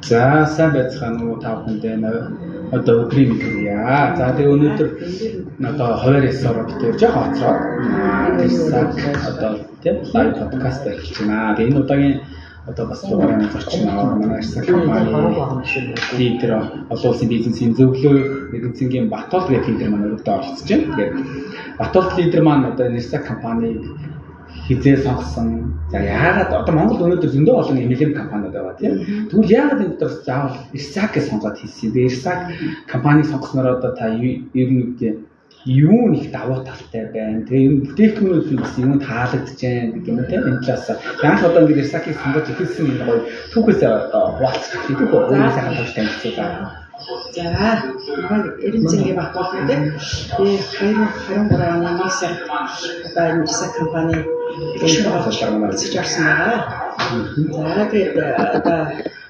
За сайн байцгаана уу та бүхэндээ одоо өдрийн мэдрээ. За тэгээ өнөөдөр одоо 2-9 ороо битээр жоо хоцроо. Одоо тийм лайв подкаст хийж байна. Тэгээ энэ удаагийн одоо бас дугаарыг зорчно. Манай Ирсак компани лидер олон улсын бизнесийн зөвлөө эзэнгийн Батболд гэх лидер маань өргөдөө оролцож байна. Тэгээд Батболд лидер маань одоо Ирсак компаниг хизээ сонгосон. За яагаад одоо Монгол өнөөдөр зөндөө олон MLM компаниуд байгаа тийм. Тэгвэл яагаад энэ дотор заавал Ирсакыг сонгоод хийсэн бэ? Ирсак компаниг сонгосноор одоо та ер нь юу нэг давуу талтай байна. Тэгээ ер нь бүтээгдэхүүнүүд нь бас юунд таалагдж байна гэх юм тийм. Энэ талаас анх одоо ингэ Ирсакыг сонгож ихэлсэн энэ гоё түүхээс хуваалцах гэдэг үү? Өөрөөр сайхан төвч танилцуулаа. За, маань Эрдэнэгийн Батболд гэдэг. Би 2023 оны 1 сард одоо энэ Ирсак компани гэж орсон байгаа. За, тэгээд одоо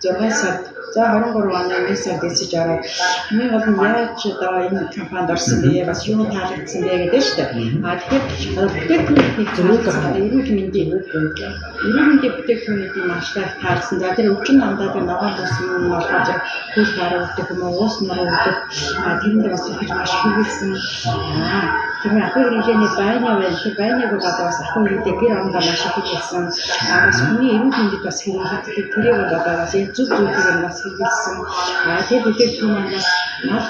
6 сард за 23 оны 1 сард дэсэж ороод хамгийн гол нь яаж одоо энэ компанид орсон бэ? Бас юу таалагдсан бэ гэдэг шүү дээ. Тэгэхээр бүтээгдэхүүний зөвлөгөө эрүүл мэндийн бүтээгдэхүүний машлах таарсан. За тэр өвчин дандаа тэр ногоон тусан болохоор хөл харагддаг юм уу? Уус нуруудаг. Тэрэнд бас их маш хэрэгэлсэн. Тэр ахын хэмжээний байны байна. Тэр байныг болоод бас ахын хэмжээ гэр ондоо маш их хэрэгэлсэн. Бас хүний эрүүл мэндэд бас хэрэгэлдэг. Тэрийг бол одоо бас зөв зүйлээр бас хэрэгэлсэн. Тэр бүтээгдэхүүн маань мал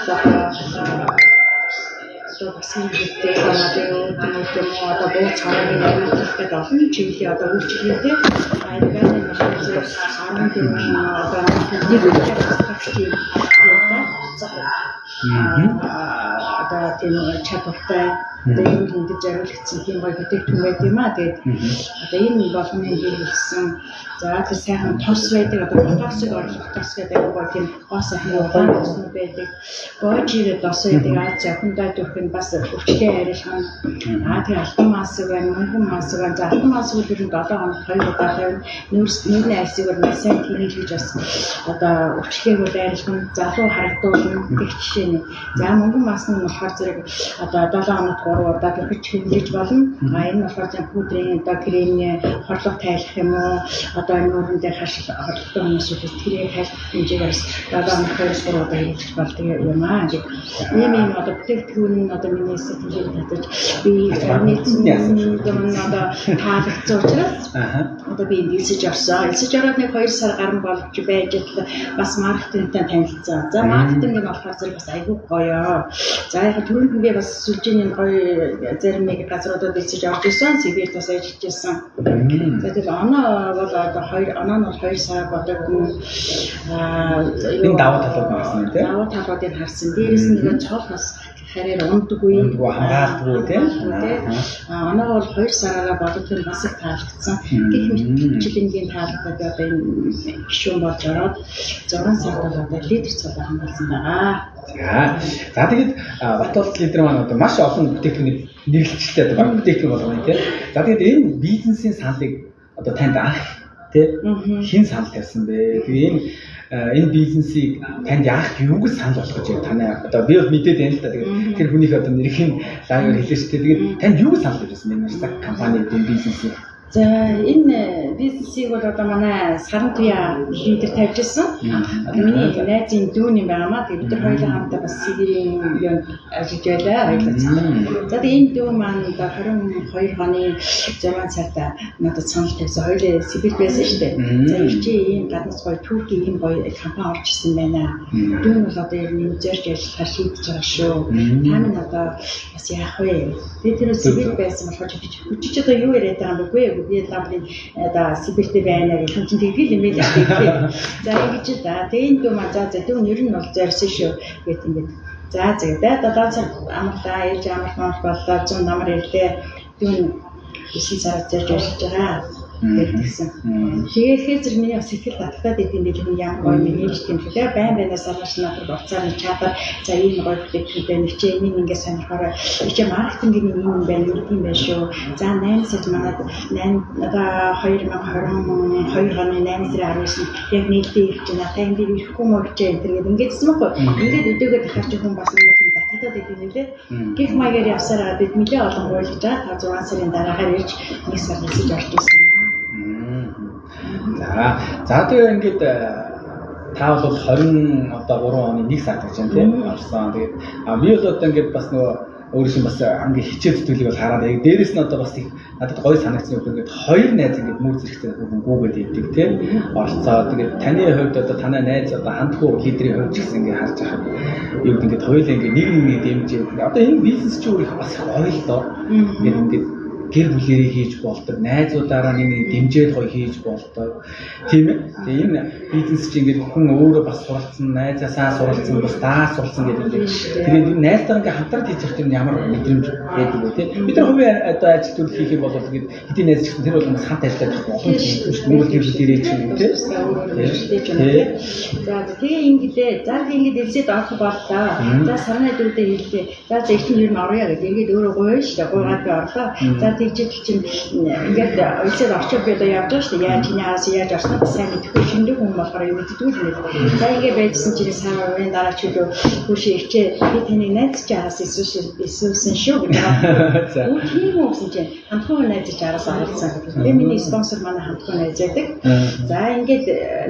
одоо бас хэрэгтэй байна. Одоо бууц харааны нэрмэлтэй олон чиглэлийн одоо үйлчлэгтэй байны машин зэрэг 14 одоо нэг үйлчлэгтэй одоо тийм чадвартай энэ хүндэд зориулагдсан тийм гоё бүтээгдэхүүн байт юм аа. Тэгээд одоо энэ болгоны хэрэгэлсэн. За тэр сайхан тос байдаг одоо тосыг оруулах тос гэдэг гоё тийм гоос ахын тос байдаг. Гojire тос байдаг. За хүндээ дөрөх нь бас өвчтэй арилхан. Тэр алтан масыг байна, мөнгөн масыг байна. За алтан масыг бол 7 хоног 2 удаа тавина. Нүүрний айсыг бол сайн тэмүүлж бас одоо өвчлэгийг бол арилхан залуу харагдуулна гэх жишээ нь. За мөнгөн мас нь болохоор зэрэг одоо 7 хоног 3 удаа төрөж хэмжиж болно. Энэ болохоор зөв пудрын одоо кремний хорлох тайлах юм уу? Одоо нүүрэн дээр хорлолтой хүмүүс үгүй тэрийг тайлах хэмжээгээс 7 хоног 2-3 удаа хийж болдог юм аа. Ийм одоо бүтээгдэхүүн одоо миний сэтгэлээр татаж би нийцэн одоо таалагдсан учраас одоо би дэлсэж орсон. Дэлсэж ороод нэг 2 сар гарсан болж байж бас маркетингтэй танилцсан. За маркетинг нь болохоор зэрэг бас айгүй гоё. За яг түрүүнд би бас сүлжээний гоё зарим нэг газруудад дэлсэж орж исэн. Сибирт бас ажиллаж исэн. За тэгээд оноо бол одоо 2 сар бодог энэ давуу талууд гарсан юм тийм. Давуу талуудыг харсан. Дээрээс нь нэг цол бас хараар ундаггүй хамгаалдаггүй тийм. Оноо бол 2 сараараа бодож тэр бас их таалагдсан. Гэх мэтлэнгийн таалагдаад одоо энэ гишүүн болж ороод 6 сард бол одоо лидер цолоо хамгаалсан байгаа. За тэгээд Батболд лидер маань одоо маш олон бүтээгдэхүүний нэрлэлттэй одоо баг бүтээгдэхүүн болгоно тийм. За тэгээд энэ бизнесийн саналыг одоо танд анх тийм хэн санал тавьсан бэ? Тэгээд энэ бизнесийг танд яах юуг санал болгож байгааг танай одоо би бол мэдээд байна л да. Тэгээд тэр хүнийх одоо нэрхийн лайваар хэлээ шүү дээ. Тэгээд танд юу санал тавьсан бэ? Ирсак компанид энэ бизнесийг. За энэ бизнесийг бол одоо манай Сарантуя лидер тавьж ирсэн. Миний найзын дүүн юм байнамаа. Тэгээд бид хоёулаа хамтаа бас Сибирийн юунд ажиллаж байлаа. Хоёулаа. За тэгээд энэ дүүн маань одоо 22 оны 6 сард надад санал тавьсан. Хоёулаа Сибирт байсан шүү дээ. За чи ийм гаднаас гоё Туркийн ийм гоё компани орж ирсэн байна. Дүүн бол одоо ер нь зорж ажиллахаар шийдэж байгаа шүү. Та минь одоо бас яах вэ? Тэгээд тэр Сибирт байсан болохоор чи одоо юу яриад байгаа юм бэ? Би ламбын одоо Сибиртээ байна гэх юм чинь тэгэл юм яа гэх. За ингэж тэгээд дүү маа за дүү нэр нь бол зорьсон шүү гэт ингээд. За тэгээд 7 сар амтаа ээж амт боллоо 100 намар ирлээ. Дүү 9 сар зорж ажиллаж байгаа. Тэгсэн. Тэгээд зэрэг миний бас сэтгэл таталтаад идэв гэж юм ямар гоё менежт юм хэлээ. Байнаас аргаш надад уцаар нь чадвар за ийм гоё бүтээгдэхүүнтэй нэг чи энийг ингээд сонирхороо чи маркетингийн юм байна гэдэг юм байна шүү. За 8 сард манад 8 одоо 2022 оны 8 сарын 19-нд яг нийтдээ ирж байна. Та энэ ирэхгүй мөн гэж ингэдсэн мөхгүй. Ингээд өдөөгөө дахиад ч хүн бас нэг юм таталтаад идэв нэлээ. Гэх маягаар явсараа бид нэлээ олон гуйлж байгаа. Та 6 сарын дараагаар ирж 1 сар нисэж орж ирсэн. За тэгээ ингээд та бол 20 одоо 3 оны 1 сард гэж байна тийм орсон. Тэгээд би бол одоо ингээд бас нөгөө өөрөөс нь бас хамгийн хичээл зүтгэлийг бол хараад яг дээрэс нь одоо бас их надад гоё санагдсан юм ингээд хоёр найз ингээд мөр зэрэгцээ гүүгээд идэг тийм орцоо. Тэгээд таны хувьд одоо танай найз одоо хандхуу лидерийн хувьд ч гэсэн ингээд харж байгаа юм ингээд хоёулаа ингээд нэг нэг дэмжиж одоо энэ бизнес чинь өөрөө бас гоё л доо. Ингээд гэр бүлэрээ хийж болдог, найзуудаараа нэг дэмжээд гоё хийж болдог. Тийм ээ. Тэгээ энэ бизнес чинь ингээд хүн өөрөө бас суралцсан, найзаасаа суралцсан, бас даа суралцсан гэдэг юм. Тэгээд энэ найзтайгаа ингээд хамтраад хийж явах юм ямар мэдрэмж байдаг вэ тийм. Бид нар хувийн одоо ажил төрөл хийх юм бол тэгээд хэдийн найз чинь тэр бол бас хамт ажиллаад байх олон юм шүү дээ. Нэг гэр бүлэрээ чинь тийм. За тэгээ ингэдээ. За ингээд элсэд орох боллоо. За сарны дүүдэд хэллээ. За ихний юу н орё гэдэг. Ингээд өөрөө гоё шүү дээ. Гойгаад би орлоо. За тэгжэл чинь ингээд элсэд орчих би одоо явж байгаа шүү дээ. Яаж чинаас яаж орсноо сайн мэдэхгүй шинэ хүн болохоор юм мэддэггүй л. За ингээд байжсэн чинь сайн өрөөний дараа ч үлээ хүүшээ ичээ би таны найз чи араас эсвэл шүү гэдэг. За тийм үсэн чинь хамтхан найз чи араас орсон. Би миний спонсор манай хамтхан найз байдаг. За ингээд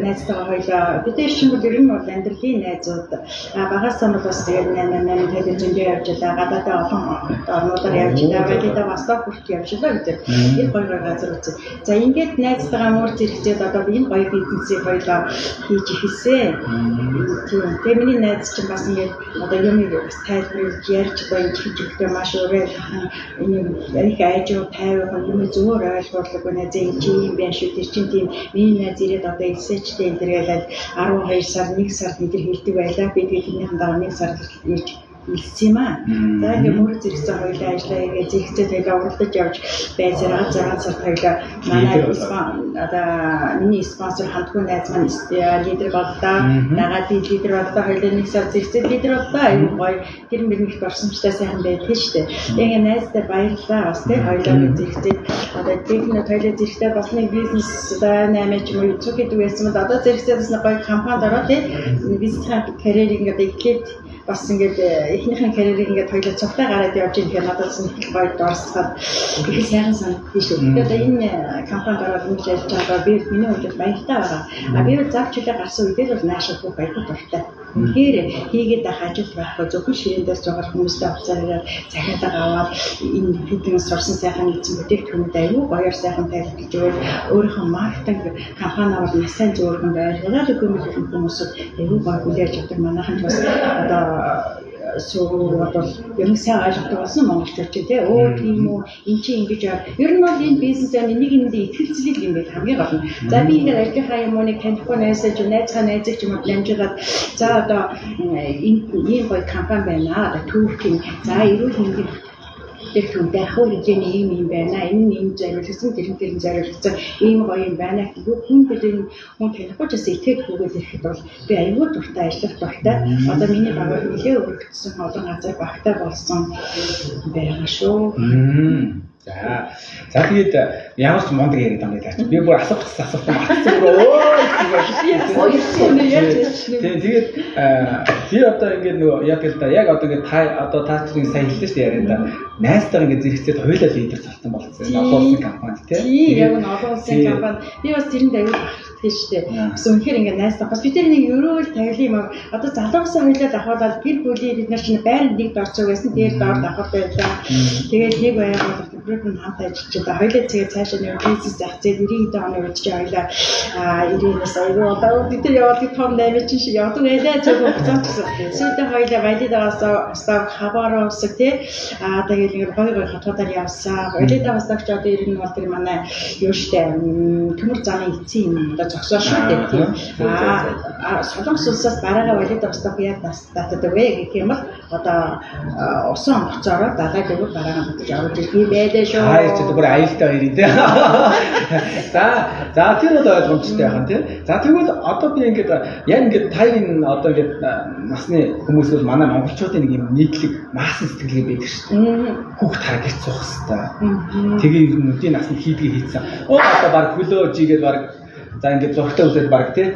найзтайгаа хоёлаа бид чинь ер нь бол амьдралын найзууд багасаа нь бас тэгээд 8 телевизэнд явж байгаа гадаадаа олон орнуудаар явж байгаа гэдэг бас бүрт явж байгаа гэдэг. Энэ гоё газар үзээ. За ингээд найзтайгаа мөр зэрэгцээд одоо энэ гоё бизнесийг хоёлаа хийж ихсэн. Тэгээд миний найз чинь бас ингээд одоо юм тайлбарлаж ярьж гоё хийж өгдөө маш өөрөө энэ их айжуу тайван юм зөвөр ойлгуулдаг найз энэ чинь байна шүү дээ чинь тийм миний найз ирээд одоо эсэжтэй энэ тэргээл 12 сар 1 сард бид хийдэг байлаа би тэрнийхэн дараа 1 сар ирж илсэн юм аа. За ингээд мөр зэрэгцээ хоёлаа ажиллаа ингээд зэрэгцээ тэгээд уралдаж явж байсараа 6 сар хоёлаа манай одоо миний спонсор хамтгүй найз маань лидер боллоо. Дагаад би лидер боллоо хоёлаа 1 сар зэрэгцээ лидер боллоо. Аюу гоё тэр мөрөнд орсомжтой сайхан байдаг шүү дээ. Тэгээд найзтай баярлалаа бас тий хоёлаа зэрэгцээ одоо техник хоёлаа зэрэгцээ бас нэг бизнес одоо 8 ч юм уу зүг гэдэг байсан бол одоо зэрэгцээ бас гоё компанид ороо тий бизнесийн карьерийг ингээд эхлээд бас ингээд эхнийхэн карьерийг ингээд хоёулаа цогтой гараад явж байгаа юм надад бас их гоё дорсоход их сайхан санагдсан шүү. Тэгээд энэ компанид ороод ингэж ажиллаж байгаа би миний хувьд баяртай байгаа. Би бол завч үлээ гарсан үедээ бол наашгүй баяртай дуртай. Тэгэхээр хийгээд байх ажил байхгүй зөвхөн ширэндээс жагаар хүмүүстэй уцаараар захиалга аваад энэ хэдэн сурсан сайхан эзэн бүтээгдэхүүнүүд аюу гоёор сайхан тайлбарлаж өгöd өөрийнхөө маркетинг компаниар сайн зөвөргөн байлгаад өгөх хүмүүсд аюу гоё хүлээж авдаг манайхан бас одоо бол юм сайн ойлгодог болсон монголчууд ч тийм тийм үү эн чинь ингэж ер нь бол энэ бизнесээ нэг нэгэндээ ихэлцлийг юм байл хамгийн гол нь. За би ингээд ажлынхаа юмныг танихгүй найзаж найзгаа найзагч юм дамжуулаад за одоо ийм гоё компани байна одоо түүхийн за эрүүл мэндийн тэр түнтэй хөө хэмжээний юм байна. Энэ нь ийм зориулсан тэрнтэй зориулсан ийм гоё юм байна гэдэг хүн бидний хүн танихгүй ч гэсэн итгэдэггүйгээр ирэхэд бол би аюул дуртай ажиллах дуртай. Одоо миний багаар нэлээ өргөцсөн олон газар багтай болсон байгаа шүү. За тэгээд ямар ч мундаг яриад байгаа юм даа. Би бүр асуух асуусан тэгээд би одоо ингээд нөгөө яг л да яг одоо ингээд одоо таачрын сайн хэлсэн шүү дээ яриад да. Найзтайгаа ингээд зэрэгцээд хоёулаа лидер цалтан болсон. Олон улсын компани тийм. Яг нь олон улсын компани. Би бас тэрэнд аюул бахархдаг шүү дээ. Бас үнэхээр ингээд найзтай бас бид нэг ерөөл тавилын юм одоо залуусан хоёулаа давхуулаад гэр бүлийн бид нар чинь байранд нэг дорцоо байсан. Тэгээд доор давхад байлаа. Тэгээд нэг байгаад групп хамт ажиллаж байгаа. Хоёулаа тэгээд цаашаа нэг бизнес зах зээл 90 оны үед чи хоёулаа 90-аас аюул одоо бид нар яваад том 8 чинь шиг явдаг байлаа зөвхөн буцаачсан. Сүйдээ хоёулаа валидаас став хабароос тий тэгээд ингээд гоё хатуудаар явсан. Хоёулаа бастагч одоо ер нь бол тэр манай юу штэ төмөр замын эцсийн юм одоо зогсоо шүү дээ тий. Солонгос улсаас бараагаа валидаа бастах яг татдаг вэ гэх юм бол одоо усан онгоцоороо далайг өгөх бараагаа татж авч ирэх байлаа шүү. Чи зүгээр аюултай хоёрын тий. За тэр бол ойлгомжтой байна тий. За тэгвэл одоо би ингээд яг ингээд тайгийн одоо ингээд насны хүмүүс бол манай монголчуудын нэг юм нийтлэг маасан сэтгэлгээ байдаг шүү дээ. Хүүхд харагч суух хэвээр. Тэгээ нүдийн насны хийдгээ хийцэн. Одоо баг хөлөөж игээд баг за ингээд зургтаа үзээд баг тий.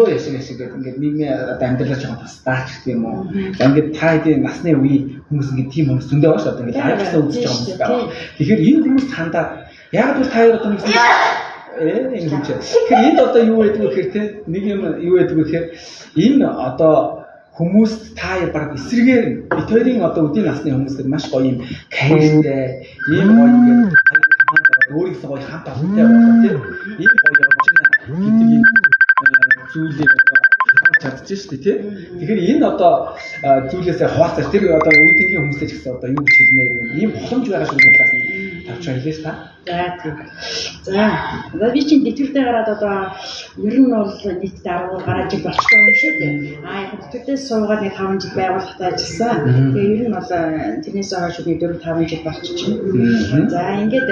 Яшиг гэдэг ингээд нийгмийн амьдралаа жоохон бас даач гэх юм уу. За ингээд та хэдийн насны үеийн хүмүүс ингээд тийм хүмүүс зөндөө байна шүү дээ. Ингээд хайрцаа үзэж байгаа хүмүүс байна. Тэгэхээр энэ хүмүүс хандаад яг бол та хоёр одоо нэг ингэж. Тэгэхээр энд одоо юу гэдэг вэ гэхээр те нэг юм юу гэдэг вэ гэхээр энэ одоо хүмүүс та баг эсрэгээр бит хоёрын одоо үдийн насны хүмүүс маш гоё юм карьертэй ийм гоё ингээд өөрийнхөө гоё хамт авантай байгаа тийм ийм гоё явж байна гэдэг ийм зүйлийг одоо чадчих шүү дээ тийм. Тэгэхээр энэ одоо зүйлээсээ хуваалцаж тэр одоо үдингийн хүмүүстэй ч гэсэн одоо юу гэж хэлмээр ийм боломж байгаа шүү дээ талаас нь тавьж хэлээс та. За би чинь дэвтэртэй гараад одоо ер нь бол нийтдээ 10 гаруй жил болчихсон юм шүү дээ. Яг дэвтэртээс суугаад нэг 5 жил байгууллагатай ажилласан. Тэгээ ер нь бол тэрнээс хойш би 4-5 жил болчихсон. За ингээд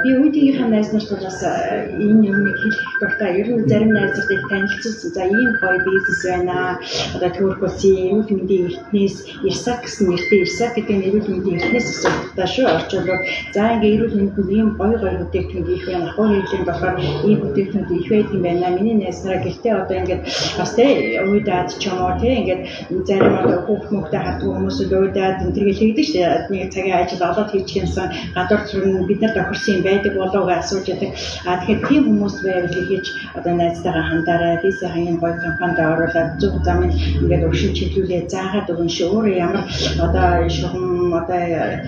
би үеийнхээ найз нартай бас энэ юмыг хэлэх дуртай. Ер нь зарим найзуудыг танилцуулсан. За ийм гоё бизнес байна. Одоо төрхөлсөн эрүүл мэндийн эртнээс Ирсак гэсэн нэртэй Ирсак гэдэг нь эрүүл мэндийн эртнээс асуудалтай шүү. Орчуулбал за ингээд эрүүл мэндийн ийм гоё бүтээгдэхүүн их байна. Ахуй хэрэглэн болохоор ийм бүтээгдэхүүн их байдаг юм байна. Миний найз нараа гэртээ одоо ингээд бас тий уйдаад ч юм уу тий ингээд зарим одоо хүүхд-мөхтэй хатдаг хүмүүсүүд уйдаад энэ төргээл хийдэг шүү дээ. Нэг цагийн ажил олоод хийчихсэн гадуур зүрх бид нар тохирсон юм байдаг болов уу гэж асууж байдаг. Тэгэхээр тийм хүмүүс байвал хийж одоо найзтайгаа хандаарай. Би сайхан юм гоё компанид оруулаад зөв замын ингээд уршин чиглүүлээ заагаад өгөн шүү. Өөрөө ямар одоо шугам одоо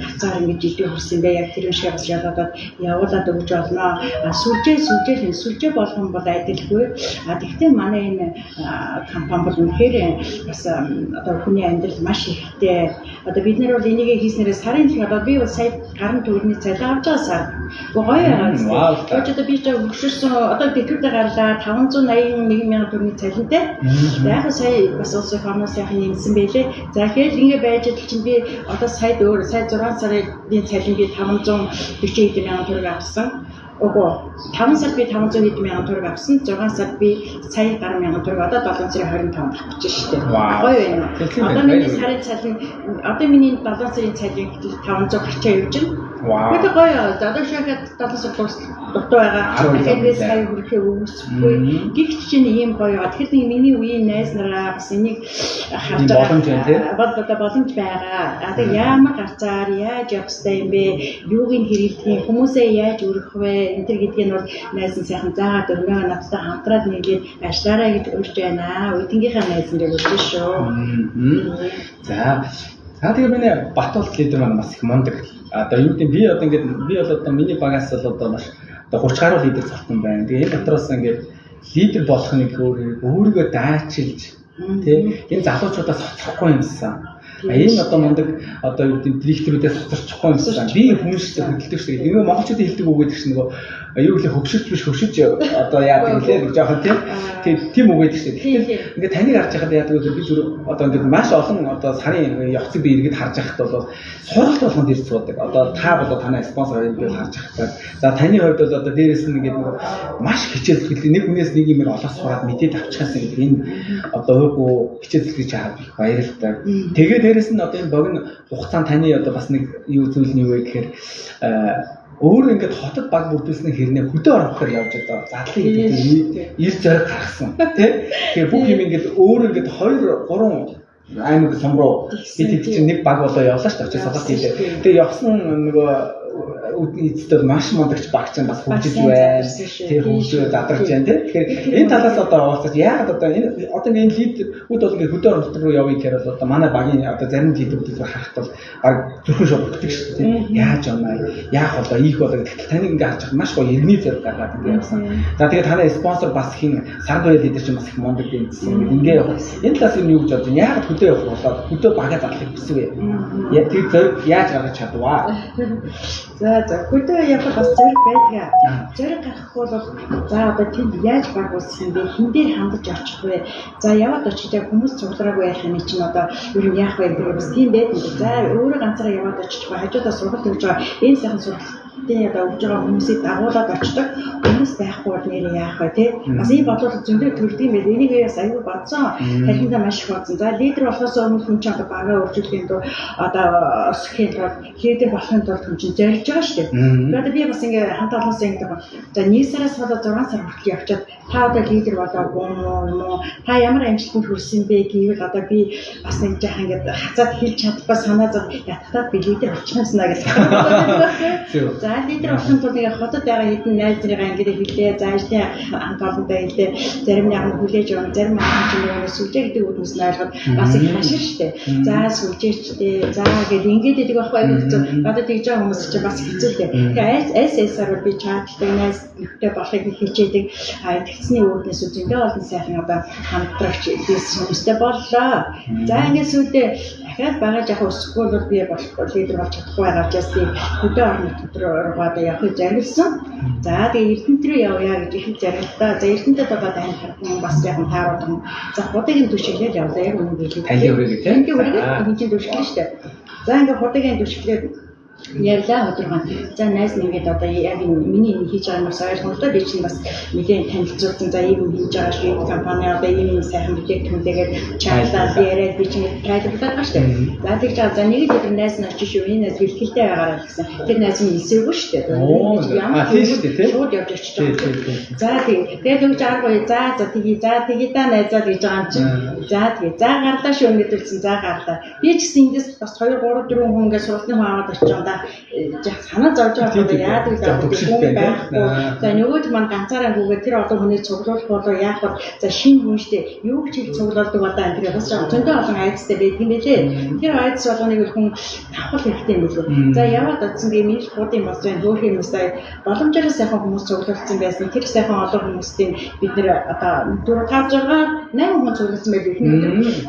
хацаар ингэж идэх хүрсэн бэ? Яг тэр юм шиг бас ялгаад явуулаад өгч болно. Сүлжээ болгон бол адилгүй. Тэгвэл манай энэ компани бол үнэхээр бас одоо хүний амьдрал маш ихтэй. Одоо бид нар бол энийг хийснээрээ сарын одоо би бол сая гарын төгрөгийн цалин авч байгаа сар. Гоё яагаад. Одоо би ч өгшөрсөн одоо дэвтэртэй гарлаа 581,000 төгрөгийн цалинтай. Яг сая бас улсын орноос яхан нэмсэн байлээ. За тэгэхээр ингэ байж идэл чинь би одоо сая 6 сарын цалин би 540,000 төгрөг авсан. Ого 5 сард би 500,000 төгрөг авсан. 6 сард би сая гаруй мянган төгрөг одоо 725 авах гэж шүү дээ. Гоё байна. Одоо миний сарын цалин одоо миний 7 сарын цалин 500 гарчаа явж байна. Wow. Гоё. Одоо шахаад 7 сар дутуу байгаа. Тэгэхээр би сая хүрэхээ үүсэхгүй. Гихч чинь ийм гоё. Тэгэхээр миний үеийн найз нараа бас энийг харж байгаа. Боломж байгаа. Одоо ямар гарцаар яаж явах ёстой юм бэ? Юуг нь хэрэглэх, хүмүүсээ яаж өргөх вэ? Энэ төр гэдгийг нь бол найз нь сайхан заагаад өргөө надтай хамтраад нэгээд ажиллаарай гэж урьж байна. Үдингийнхаа найз нарыг үлдэн шүү. За тэгээ миний Батболт лидер маань бас их мундаг. Одоо юу гэдэг би одоо ингээд би бол одоо миний багаас бол одоо маш одоо 30 гаруй лидер цогтон байна. Тэгээ энэ дотроос ингээд лидер болох нэг өөрийгөө даачилж тийм энэ залуучуудаас соцохгүй юмсан. Энэ одоо мундаг одоо юу гэдэг директорудаас соцорчихгүй юмсан. Би хүмүүст хөдөлдөг шүү дээ. Нөгөө монголчуудын хэлдэг үг гэдэг чинь нөгөө юу гэхэл хөвшөж биш хөвшөж одоо яадаг лээ гэж жоохон тийм үг гэдэг шүү дээ. Ингээд таныг харж байхад яадаг вэ би зүр одоо ингээд маш олон одоо сарын явцыг би иргэд харж байхад бол сургалт болгонд ирж суудаг. Одоо та бол танай спонсор ингээд харж байхад за таны хувьд бол одоо дээрээс нь ингээд нөгөө маш хичээл сэтгэл нэг хүнээс нэг юм олоос сураад мэдээд авчихсан гэдэг энэ одоо өөргөө хичээл сэтгэж хараад их баярлалтай. Тэгээ дээрээс нь одоо энэ богино хугацаанд таны одоо бас нэг юу зүйл нь юу вэ гэхээр өөрөө ингээд хотод баг бүрдүүлсэн хэрнээ хөдөө орохоор явж одоо задлын гэдэг ир зориг гаргасан тийм. Тэгэхээр бүх юм ингээд өөрөө ингээд 2-3 аймаг сумруу бид чинь нэг баг болоо явлаа шүү дээ. Содос хийлээ. Тэгээ явсан нөгөө эцэстээ маш мундагч багч бас хөгжиж байна. Тэр хөгжөө задарч байна тийм. Тэгэхээр энэ талаас одоо уулзаж яагаад одоо энэ лидер үд бол ингээд хөдөө оролт руу явъя гэхээр бол одоо манай багийн одоо зарим лидерүүд харахад бол баг зөвхөн шоолгодог шүү дээ тийм. Яаж явнаа яах болоо ийх болоо гэхдээ таныг ингээд харж байгаа маш гоё иргэний зэрэг гаргаад ингээд явсан. За тэгээд танай спонсор бас хин Сарбай лидер чинь бас их мундаг гэсэн. Ингээд явах. Энэ талаас нь юу гэж бодож байна? Яагаад хөдөө явах болоод хөдөө багаа задлахыг хүсвэ? Яг тэр зэрэг яаж гаргаж чадваа? За хөдөө явах бас зэрэг байдаг. Зэрэг гарах бол за одоо тэнд яаж баг усах юм бэ? Хин дээр хандаж очих вэ? За яваад очиж хүмүүс цуглараагүй байх юм чинь одоо ер нь яах вэ гэх бас тийм байдаг. За өөрөө ганцаараа яваад очиж хажуудаа сургалт өгж байгаа. Энэ сайхан сургалтын одоо өгж байгаа хүмүүсийг дагуулад очдог. Хүмүүс байхгүй бол нэр яах вэ те? Бас ийм бодлого зөндөө төрдөг юм байна. Энийг бас аюул бодсон. Талхиндаа маш их бодсон. За лидер болохоос өмнө хүн чинь одоо багаа өргөжүүлэхийн тулд одоо өсөхийн тулд лидер болохын тулд хүн чинь зорилж байгаа шүү дээ. Тэгээд би бас ингээ хамт олонсоо ингээ байгаа. За 1 сараас болоод 6 сар хүртэл явчаад та одоо лидер болоогүй юм уу? Та ямар амжилтанд хүрсэн бэ гэвэл одоо би бас нэг жаахан ингээ хацаад хэлж чадахгүй санаа зов ятгатаад би лидер болчихсон аа гэсэн. За лидер болсон тул нэг хотод байгаа хэдэн найз нарыгаа ингээд хэлээ. За ажлын хамт олонтой хэлээ. Зарим нэг нь хүлээж авах, зарим нэг нь нөгөө сүлжээ гэдэг үгнээс нь ойлгоод бас их хашир штэ. За сүлжээчтэй. За гэдэг ингээд идэг байхгүй хэцүү. Одоо тэгж байгаа хүмүүс чинь бас хэцүүтэй. Тэгээ SSR би чаттай найз ихтэй болохыг хичээдэг. Тэгсний үгнээс зөндөө олон сайхан одоо хамтрагч хүмүүстэй боллоо. За ингээд сүйдээ дахиад багаж явах өсөхгүй бол би болохгүй лидер болж чадахгүй байгаа учраас би хөдөө орон нутгад руу явахыг зориулсан. За тэгээ Эрдэнэт рүү явъя гэж их зориултаа. За Эрдэнэтэд одоо тань харсан бас яхан тааруулсан. За худгийн түшиглээд явлаа яг үнэн гэлээ. Таны өрөөг тийм. Энд чинь түшиглээ шүү дээ. За ингээд худгийн түшиглээд ярьлаа өдрөгөн. За найз нэгээд одоо яг миний хийж байгаа юмс ойлгомжтой би чинь бас нэгэн танилцуулсан. За ийм хийж байгаа шүү компани одоо ийм сайхан бүтээгдэхүүнтэйгээр чаалаад яриад би чинь тайлбарлаад байгаа шүү дээ. За тэгж за нэг өдөр найз нар чи шүү энэ найз бэлтгэлтэй байгаараа гэсэн. Тэр найз нь нисээгүй шүү дээ. Ямар тийм шүү дээ. Шууд явж очиж байгаа. За тэгээд үгүй жаагүй за тэгээ та найзаад гэж байгаа юм чинь. За тэгээ за гарлаа шүү өнөдөрсөн за гарлаа. Би ч гэсэн индээс бас 2 3 4 хүн ингээд сургалтын хүн аваад очиж байгаа. Санаа зовж байгаа яадаг хүн байхгүй. За нөгөөд маань ганцаараа гүгээд тэр олон хүнийг цуглуулах болоо яах вэ? За шинэ хүн штэ юу ч их цуглуулдаг одоо энэ тэр бас зөндөө олон айцтай байдаг юм байлээ. Тэр айц болгоныг хүн авах хэрэгтэй юм билүү. За яваад очсон би миний хуудын болж байгаа хөөх юм сая боломжоор сайхан хүмүүс цуглуулсан байсан. Тэр сайхан олон хүмүүсийн бид нэр одоо 4 5 6 8 хүн цуглуулсан байл их.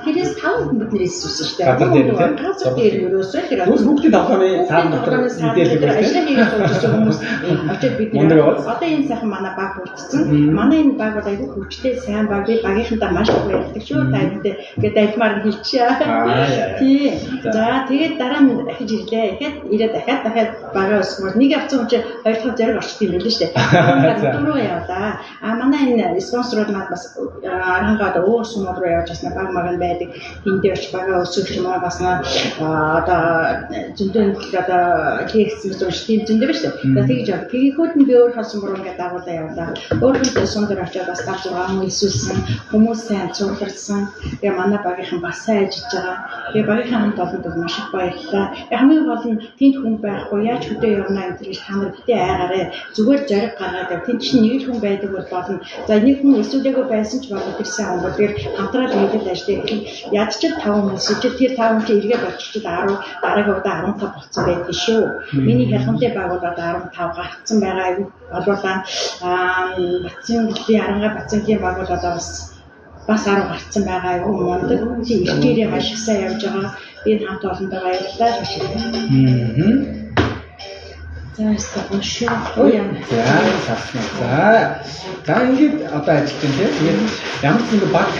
Тэрээс 5 хүн биднээс үсэн штэ. Газар дээр өрөөсөө тэр бүгд давханы цаана мэдээлэл хүмүүс очиж бид одоо энэ сайхан манай баг бүрдсэн. Манай энэ баг бол аюул хүчтэй сайн баг. Би багийнхантаа маш их баярлдаг шүү. Та бүдэ ингээд альмаар хэлчихээ. Тий. За тэгээд дараа нь дахиж ирлээ. Ирээд дахиад багаа өсгөл нэг авсан хүн чи 2 дахь зэрэг орчт юм байл шүү дээ. Дөрөв яваа. Манай энэ спонсорууд маань бас арангаад өөр сумууд руу явж басна баг маг байдаг. Эндээ очиж багаа өсгөх юм аа бас одоо зөндөө одоо хийсэн зүйл зөндөө биш үү. За тэгж яа. Тэгэхэд нь би өөр хасан буруу ингээд дагуулаа явлаа. Өөрөндөө сундар очиад бас 5 6 хүн исүүлсэн. Хүмүүс сайн цугларсан. Тэгээ манай багийнхан бас сайн ажиллаж байгаа. Тэгээ багийнхаа хамт олонд маш их баярлалаа. Хамгийн гол нь тэнд хүн байхгүй. Яаж хөдөө явна энэ гэж та нар битээ айгаарэ. Зүгээр зориг гаргаад яв. Тэнд чинь нэг л хүн байдаг бол болно. За нэг хүн исүүлээгүй байсан ч болоо тэр сайн хүн бол тэр хамтраад хийгээд ажилладаг. Яд ч 5 хүмүүс ч тэр 5 хүн чинь эргээд очиж 10 дараагийн удаа 15 болсон байдаг шүү. Миний хялгантай байгууллагад 15 гарцсан байгаа аюу болуулаа. Батцангийн аранга батцангийн байгууллагад бас 10 гарцсан байгаа аюу мондөг. Тийм ихээрээ маш их сайн явж байгаа. Би хамт олондоо баярлалаа. За шүү. За ингээд одоо ажиллаж байна тийм. Ямар ч нэг баг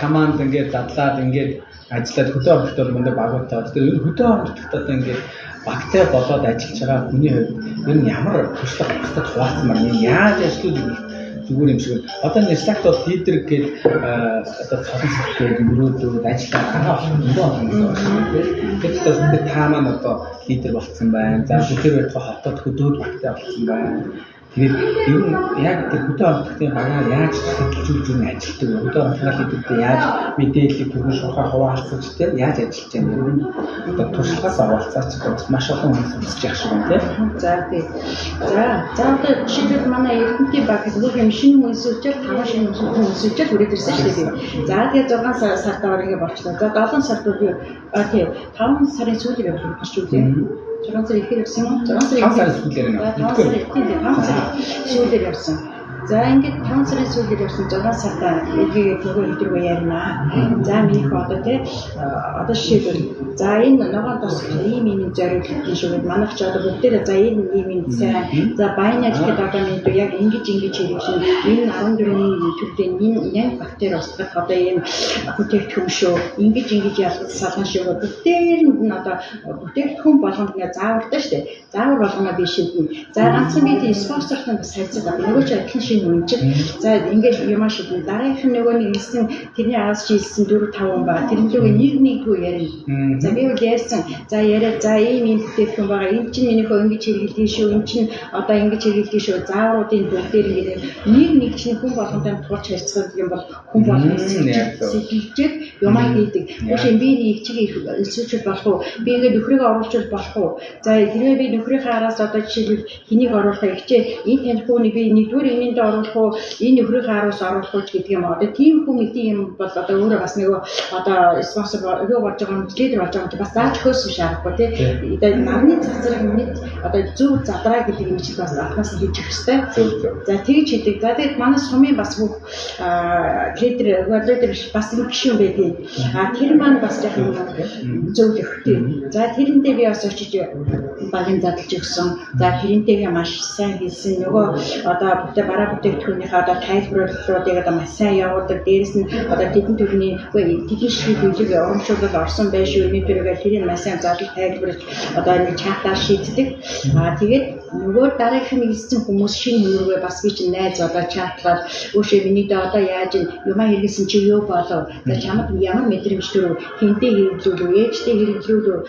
команд ингээд задлаад ингээд ажиллаад хөдөө оруулалтад мундаг багуудтай. Тэгэхээр хөдөө оруулалтад одоо ингээд багтай болоод ажиллаж байгаа хүний хувьд энэ ямар туршлага багтад хуваалцмаар юм яаж ажиллах зүгээр юм шиг. Одоо нэслэгт бол лидер гээд одоо цолонцтой мөрөөдөө ажиллаа гараа болох юм байна. Тэгэхээр та маань одоо лидер болсон байна. За тэр үед хотод хөдөөд багтай болсон байна. Тэгээд ер нь яг тэр хөдөө оруулалтын багаа яаж хөдөлгөж ажилладаг вэ? Хөдөө оруулалтын лидертэй яаж мэдээлэл түргэн шуурхаа хуваалцаж тийм яаж ажиллаж байгаа юм бэ? Одоо туршлагаас авалцаач маш олон хүмүүс үзэж явах шиг байна тийм. За тийм. За одоо жишээлбэл манай Эрдэнэтийн баг гэдэг юм шинэ хүн өсөж 5 шинэ хүн өсөж хүрээд ирсэн шүү дээ. За тэгээд 6 сартаа оройг болчихлоо. За 7 сард би тийм 5 сарын сүүлээр явах гэж байна. 6 сар ихээр явсан юм. 6 сарын сүүлээр нэ. 5 сар сүүлээр явсан. За ингээд 5 сарын сүүлээр явсан 6 сартаа эдгээр өдрөө ярина. За миний одоо те одоо жишээлбэл за энэ ногоон тос ийм зориулт шүү гэдэг манайх ч одоо бүгдээ за ийм сайн за байна гэхэд одоо нэг яг ингэж хэрэгжин энэ 14-ний төрлийн энэ яг бактери устгах одоо ийм бүтээгдэхүүн шүү. Ингэж ялгаж салган шүү. Бүгдээр нь одоо бүтээгдэхүүн болгонд ингээ заавартай шүү дээ. Заавар болгоно би шийднэ. За ганцхан би спонсортой бас хайцаад байгаа. Нөгөө ч адилхан шинэ хүн чинь. За ингээд юм шиг дараагийнх нь нөгөө нэг хэлсэн тэрний араас чи хэлсэн 4 5 хүн ба тэрнлөө нэгдгүү ярина. За би бол ярьсан. За яриад за ийм бүтээгдэхүүн байгаа. Энэ чинь миний хөө ингэж хэрэглэдэг шүү. Энэ чинь одоо ингэж хэрэглэдэг шүү. Заавруудын бүгдээр ингээд нэг чинь хүн болгонтой тулж харьцах юм бол хүн болгоны сэтгэлжээд юмаа хийдэг. Үшин би нэг чиг өсөж болох уу? Би ингээд нөхрийгөө оруулж болох уу? За хэрвээ би нөхрийнхээ араас одоо жишээлбэл хэнийг оруулах хичээ энэ танихууны би нэгдүгээр энэнд оруулах уу? Энэ нөхрийнхээ араас оруулах уу гэдэг юм. Одоо тийм хүн мэдээ юм бол одоо өөрөө бас нөгөө одоо спонсор юу болж байгаа юм лидер болж байгаа юм бас зааж хөөсөн шаарахгүй тий. Одоо нарны цацраг минь одоо зөв задраа гэдэг юм чинь бас анхаас нь хийж өгөх хэрэгтэй. За тэгж хийдэг. За тэгээд манай сумын бас бүх лидер бас нэг гишүүн байдаг. Тэр маань бас яг зөвлөх тий. За тэрэндээ би бас очиж багийн задлж өгсөн. За тэрнтэйгээ маш сайн хэлсэн. Нөгөө одоо бүтээ бараа бүтээгдэхүүнийхээ одоо тайлбарлалуудыг одоо маш сайн явуулдаг. Дээрээс нь одоо тэдэн төрний тэдэн шиг хөлөг урамшуулал орсон байж шүү. Эний төрөйгээр тэрийг маш сайн задлж тайлбарлаж одоо нэг чатаар шийддэг. Тэгээд нөгөө дараагийнх нь хэлсэн хүмүүс шинэ хөргөө бас би чинь найз одоо чатлаад өөшөө миний дэ одоо яаж юмаа хэрэгсэн чи юу болов? За чамд ямар мэдрэмж төрөв? Хинтээ хэрэглүүлв, ээжтэй хэрэглүүлв.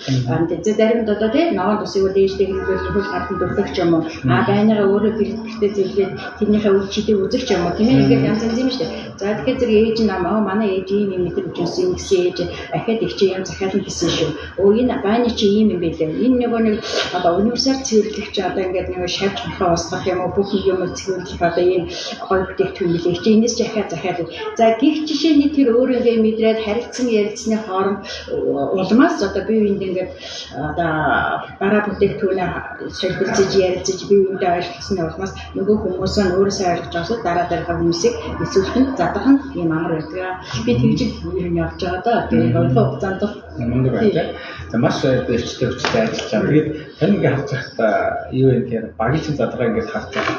Тэгээд заримд одоо тийм наваад усыг ээжтэй хэрэглүүлэх хөл хатан дурдах ч юм уу. Байнага өөрөө бэлтгэхдээ зөвлөд тэрнийхээ үйл чидийг үзэх ч юм уу. Тийм ээ ингээд янз янз юм шүү дээ. За тэгэхээр зэрэг ээж намаа манай ээж ийм юм мэдрэмж өгсөн гэсэн ээж ахад их чи юм захиална гэсэн шүү. Энэ байны чи ийм юм байлаа. Энэ нөгөө нэг одоо универсал цэвэрлэгч одоо ингээд нэг шавж махаа устгах юм уу бүх юм цэвэрлэх одоо ийм гоё бүтээгдэхүүн билээ. Чи энэс захиал захиал. За гих жишээний тэр өөрөөгөө мэдрээд харилцсан ярилцсны хооронд улмаас одоо бие биендээ ингээд одоо бараа бүтээгдэхүүнээ шилбэлцэж ярилцаж бие биендээ ойлгосны улмаас нөгөө хүмүүс нь өөрөөсөө ойлгож авсад дараагийн хүмүүсийг өсвөлтөнд задрах нь юм амар байдаг. Би тэгж ер нь явж байгаа даа. Тэгээд өөрийнхөө хугацаанд мундаг байдаг. За маш дэвчтэй хүчтэй ажиллаж байгаа. Тэгээд тань ингээд харж байхдаа юу юм гэхээр багийн чин задраа ингээд харж байгаа.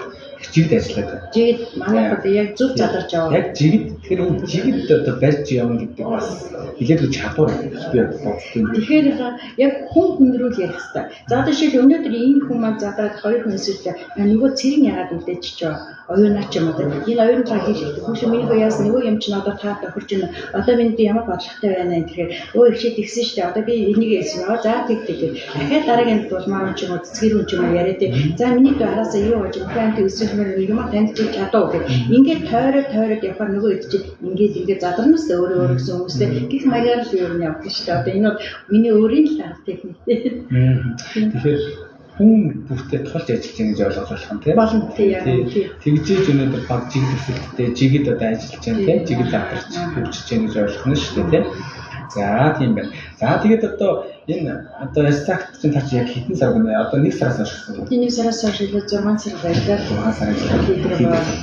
Жигд ажиллаад байна. Жигд манайх одоо яг зөв задарч яваа. Яг жигд тэгэхээр жигд одоо барьж явна гэдэг бас нэлээд чадвар би бодлоо. Тэгэхээр яг хүн рүү ярих хэрэгтэй. За одоо шил өнөөдөр энэ хүн маань задраад хоёр хүн эсвэл нөгөө цэрэг ягаад үлдээчих жоо. Оюунаа ч юм уу. Энэ оюун цаа хийж байгаа. Хүн миний гояас нөгөө юм чинь одоо таа тохирч байна. Одоо минь ямар бодлоготой байна гэхээр өө их шиг тэгсэн шүү дээ. Одоо би энийг хэлсэн байгаа. За тэг. Дахиад дараагийн дулмаар ч юм уу цэцгэр хүн ч юм уу яриад. За миний дуараасаа юу болж байгаа юм эсвэл юм таньж чадав гэх. Ингээд тойроод явахаар нөгөө ид чи ингээд задарнаас өөрөө гэсэн хүмүүстэй гих маягаар л юу юм явах шүү дээ. Одоо энэ бол миний өөрийн л арга техник. Тэгэхээр хүн бүртээ тулж ажиллаж байгаа гэж ойлгож болох юм тийм. Болно тийм. Тэгжээж өнөөдөр баг жигд төсөлттэй жигд одоо ажиллаж байгаа тийм. Жигд задарч хөвчөж байгаа гэж ойлгох нь шүү дээ тийм. За тийм байна. За тэгээд одоо энэ одоо exact чинь таач яг хэдэн сар гэнэ? Одоо 1 сараас хойш гэсэн үг. 1 сараас хойш 6 сар байлаа. 6 сарын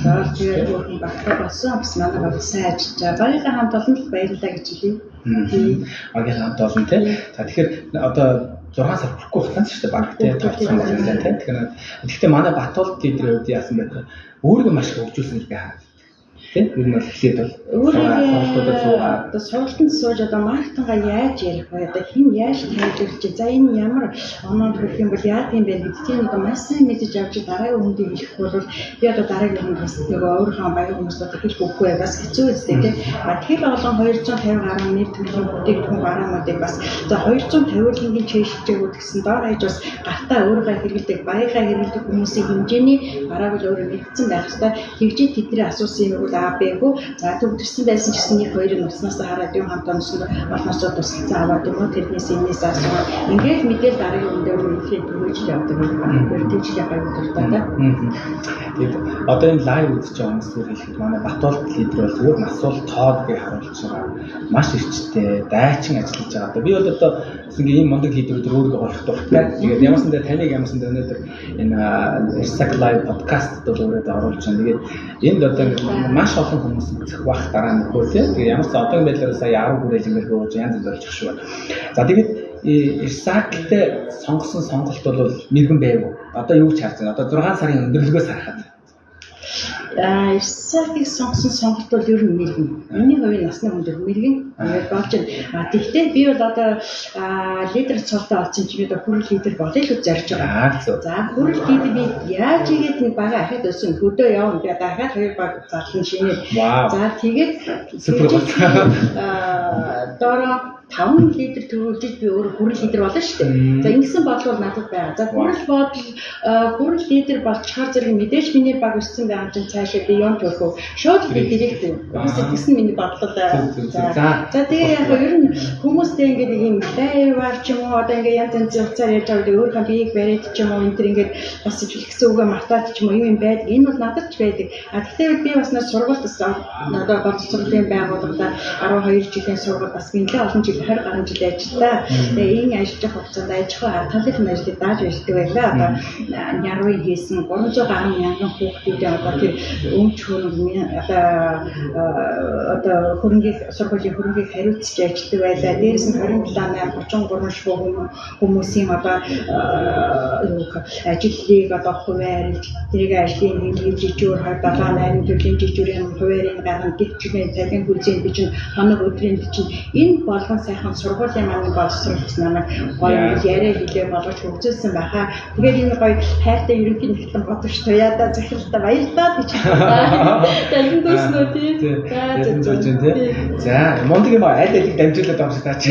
дараа тэгээд өөрхөн багтаа болсон бас манай баг сайн ажиллаж байгаа. Багийнхаа хамт олон л баярлалаа гэж хэлье. Багийнхаа хамт олон тийм. За тэгэхээр одоо 6 сар бүхгүй хугацаанд шүү дээ баг тийм тавцсан байна тийм. Тэгэхээр манай Батуулд тэдний үед яасан бэ? Өөрийгөө маш их хөгжүүлсэн гэж би хараад. Тийм ер нь бол хэлээд бол өөрөөр сургалтанд сууж одоо маркетингаа яаж ярих вэ? Одоо хэн яаж тайлбарлаж за энэ ямар оноод хүрэх юм бол яа гэм бэ гэдгийг одоо маш сайн мэдэж авч дараагийн хүндийг хэлэх бол би одоо дараагийн хүнд бас нөгөө өөрийнхөө баяр хүмүүстээ хэлж өгөхгүй бас хэцүү үстэй тийм. Тэгэхээр олон 250 гаруй нэр төрлийн бүтээгдэхүүн бараамуудыг бас за 250-ийн чэйшэлжээгүүд гэсэн доор хаяж бас гартаа өөрийгөө хэрэглэдэг баяраа хэрэглэдэг хүмүүсийн хэмжээний барааг л өөрөө мэдсэн байх хэрэгтэй. Тэгжээ тэдний асуусан юм бол бэгүү за төгссөн байсан ч гэсэн нэг хоёрын уснаас хараад юм хамтаа өснө болноосоо тусалцсан аваад юм уу тэрнээс энэс асуу ингээд мэдээл дараагийн өндөө ихэд өгөөж явдаг юм байна. Тэгж яхаа дуртай та. Тэгээд одоо энэ лайв үзэж байгаа хүмүүсээр хэлэхэд манай Батуулд лидер бол зөвхөн асуулт тоод гэж харуулж байгаа. Маш эрчтэй, дайчин ажиллаж байгаа. Одоо би бол одоо ингээ ийм мундаг лидерүүд өөрийгөө олох дуртай. Тэгээд ямарсандаа таныг ямарсандаа өнөөдөр энэ Exact Live podcast дээр өөрөөд оруулж байгаа. Тэгээд энд одоо маш олон хүмүүс үзэх бах дараа нь хөө тийм. Тэгээд ямар ч одоогийн байдлаар сая 10 хүрээл ингээд хөөж янз бүр болчих шүү. За тэгээд Exact-тэй сонгосон сонголт бол мэрэгэн байв. Одоо юу ч харж байна. Одоо 6 сарын өндөрлөгөөс харахад. Ирсэлтийг сонгосон сонголт бол ер нь мэрэгэн. Миний хувийн насны хүнд мэрэгэн болж байна. Тэгвэл би бол одоо лидер цолтой олсон чинь одоо хүрэл лидер болъё гэж зорж байгаа. За хүрэл лидер би яаж игээд нэг бага ахад өсөн хөдөө явна. Би дахиад 2 баг зарлан шинэ. За тэгээд дараа 5 лидер төрүүлж би өөрөө хүрэл лидер болно шүү дээ. За ингэсэн бодлого надад байгаа. За хүрэл лидер болчихоор зэрэг мэдээж миний баг өссөн байгаа чинь цаашаа би юм төрхөө шууд би директор. Гэсэн миний бодлого. За тэгээ яг ер нь хүмүүстэй ингээд ийм дайвар ч юм уу одоо ингээд янз янзын хуцаар яаж байгаа өөрийнхөө биеийг бариад ч юм уу энэ төр ингээд бас ихсэн үгээ мартаад ч юм уу юм байдаг. Энэ бол надад ч байдаг. Гэхдээ би бас нэг сургуульд одоо боловсролын байгууллагада 12 жилийн сургууль бас нэлээд олон жил 20 гаруй жил ажиллаа. Тэгээ энэ ажиллах хугацаанд ажихаа талын ажлыг дааж ажилладаг байлаа. Одоо Нярвыг хийсэн 300 гаруй мянган хүүхдүүдээ одоо тэр өмч хөрөнгө одоо сургуулийн хөрөнгийг хариуцж ажилладаг байлаа. Дээрээс нь 27,833 швуу хүмүүсийн одоо ажлыг одоо хуваарлж тэрийг ажлын нэг жижүүр 27,8 төрлийн жижүүрийн хуваарийн гарган гихчмэн цагийн хүлзэн бичин хоног өдрийн бичин энэ болгон сайхан сургуулийн маань боловсруулж намайг гоё яриа хэлээ болгож хөгжүүлсэн байхаа. Тэгээд энэ гоё хайртай ерөнхий нэгтлэн бодож туяада захиралтай баярлалаа гэж. Тэгин төснөө тийм. За Монтиг юм аль алиг дамжуулаад амсгаач.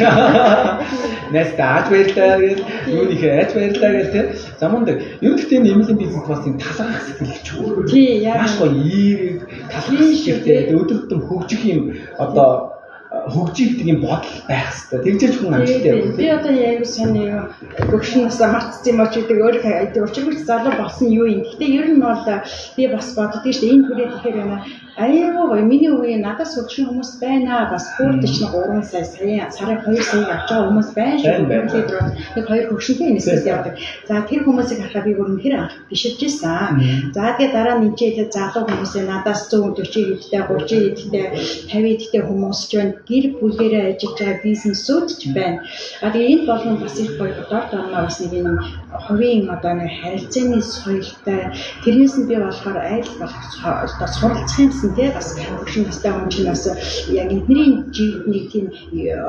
Нэс тааж баярлалаа гэж юуних яаж баярлалаа гэж тийм. За Монтиг ер нь гэхдээ нэмлийн бизнес бас юм талархах сэтгэлч үү. Тийм яа. Маш гоё ийрэг талархах хэрэгтэй. Өдөртөн хөгжих юм одоо хөгжиж ийм бодол байх хэрэгтэй. Тэгжээч хүн амжилттай явах. Би одоо яг сони гөгшнөөсөө мартсан юм ч гэдэг өөр учиргүй залуу болсон юу юм. Гэхдээ ер нь бол би бас боддог шүү дээ. Энэ түрээ тэгэхээр юм аюу миний үеийн надаас өчиг хүмүүс байна. Бас бүрдэж нэг 3 сая сарын 2 сая авч байгаа хүмүүс байна шүү. Нэг 2 хөгшинтэй энэсээс явдаг. За тэр хүмүүсийг харахад би бүр үнэхээр анх бишиж ирсэн. За тэгээ дараа нь энэ залуу хүмүүсээ надаас 140 хэдтэй 30 хэдтэй 50 хэдтэй хүмүүс ч байна. Гэр бүлээрээ ажиллаж байгаа бизнесүүд ч байна. Тэгээ энэ болгон бас их гоё дорд орноо бас нэг юм хувийн одоо нэг харилцааны соёлтой тэрнээс нь би болохоор айл болох суралцах юмсан тий бас хөгшин настай хүн чинь бас яг эдний живний тийм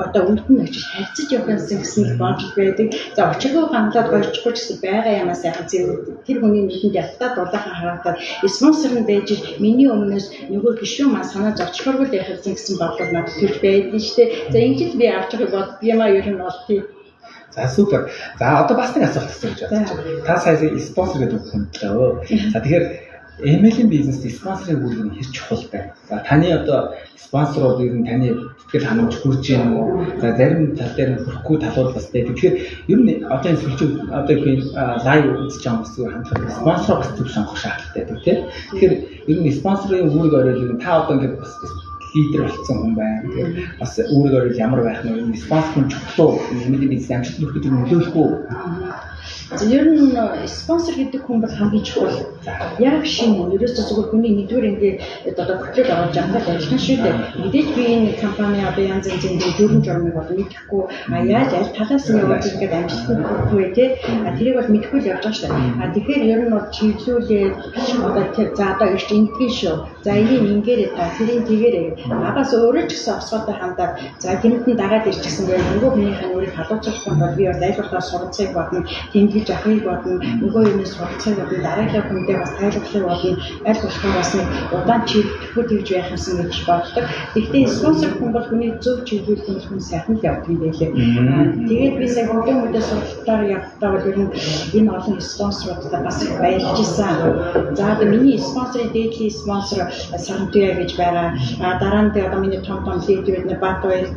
одоо үлдэн очиж харьцаж явах юмсан гэсэн бодол байдаг. За очиргүй гандлаад гоёчгүй гэсэн байгаа юмаа сайхан зэрэг тэр хүний нүдэнд ялтаад дулаахан харагдаад спонсор нь байж миний өмнөөс нөгөө гишүүн маань санаа зовчхоргүй байх гэсэн бодлого надад төрж байдаг шүү дээ. За ингэж би авч байгаа бод юмаа ер нь бол тий. За супер. За одоо бас нэг асуулт асууж байна. Та сая спонсор гэдэг үг хэллээ. За тэгэхээр ML-ийн бизнест спонсорын үүрэг нь хэр чухал байна? За таны одоо спонсорууд ер нь таны тэтгэл ханамж хүрж байна уу? За зарим тал дээр нь хүрэхгүй талууд бас байдаг. Тэгэхээр ер нь одоо энэ сүлжээ одоо би лайв үзэж байгаа хүмүүсийг хандхад спонсор гэж сонгох шаардлагатай байдаг тийм. Тэгэхээр ер нь спонсорын үүрэг оройл та одоо ингээд бас лидер болсон хүн байна. Тэгээд бас үүрэг оройл ямар байх нь энэ спонсорын чухал нэмэлт бизнес амжилт нөхөд нөлөөлөх үү? Ер нь спонсор гэдэг хүн бол хамгийн чухал. Яг шинэ ерөөсөө зөвхөн хүний нэгдүгээр ингээд одоо хөтлөд оруулж байгаа ажиллах шүү дээ. Мэдээж би энэ компани одоо янз янзын дүрм журмыг бол мэдэхгүй. Яаж аль талаас нь явж ингээд амжилттай хүрэх вэ те? Тэрийг бол мэдэхгүй л явж байгаа шүү дээ. Тэгэхээр ер нь бол чиглүүлээд одоо за одоо ирч ингэдэгэн шүү. За энийг ингээрээ та тэрийг тэгээрээ. Багаас өөрөө ч гэсэн осгоотой хандаад за гинтэн дагаад ирчихсэн байх. Нөгөө хүнийхээ нүрийг халууцуулах юм бол би бол айлгуулаа суралцахыг бодно. Тэмдэглэж авахыг бодно. Нөгөө юмыг суралцахыг бодно. Дараагийн хүндээ бас тайлбарлахыг бодно. Аль болох бас нэг удаан чиглэлгүй тэгж байх юмсан гэж боддог. Гэхдээ спонсор хүн бол хүний зөв чиглүүлэх нь хүн сайхан л явдаг юм байлээ. Тэгээд би сая хөдөө мөдөө сургалтаар явахдаа бол ер нь энэ олон спонсоруудад бас их баярлж ирсэн. За одоо миний спонсорын дээдлийн спонсор Сарантуя гэж байгаа. Дараа нь одоо миний том лидерүүд Батбаяр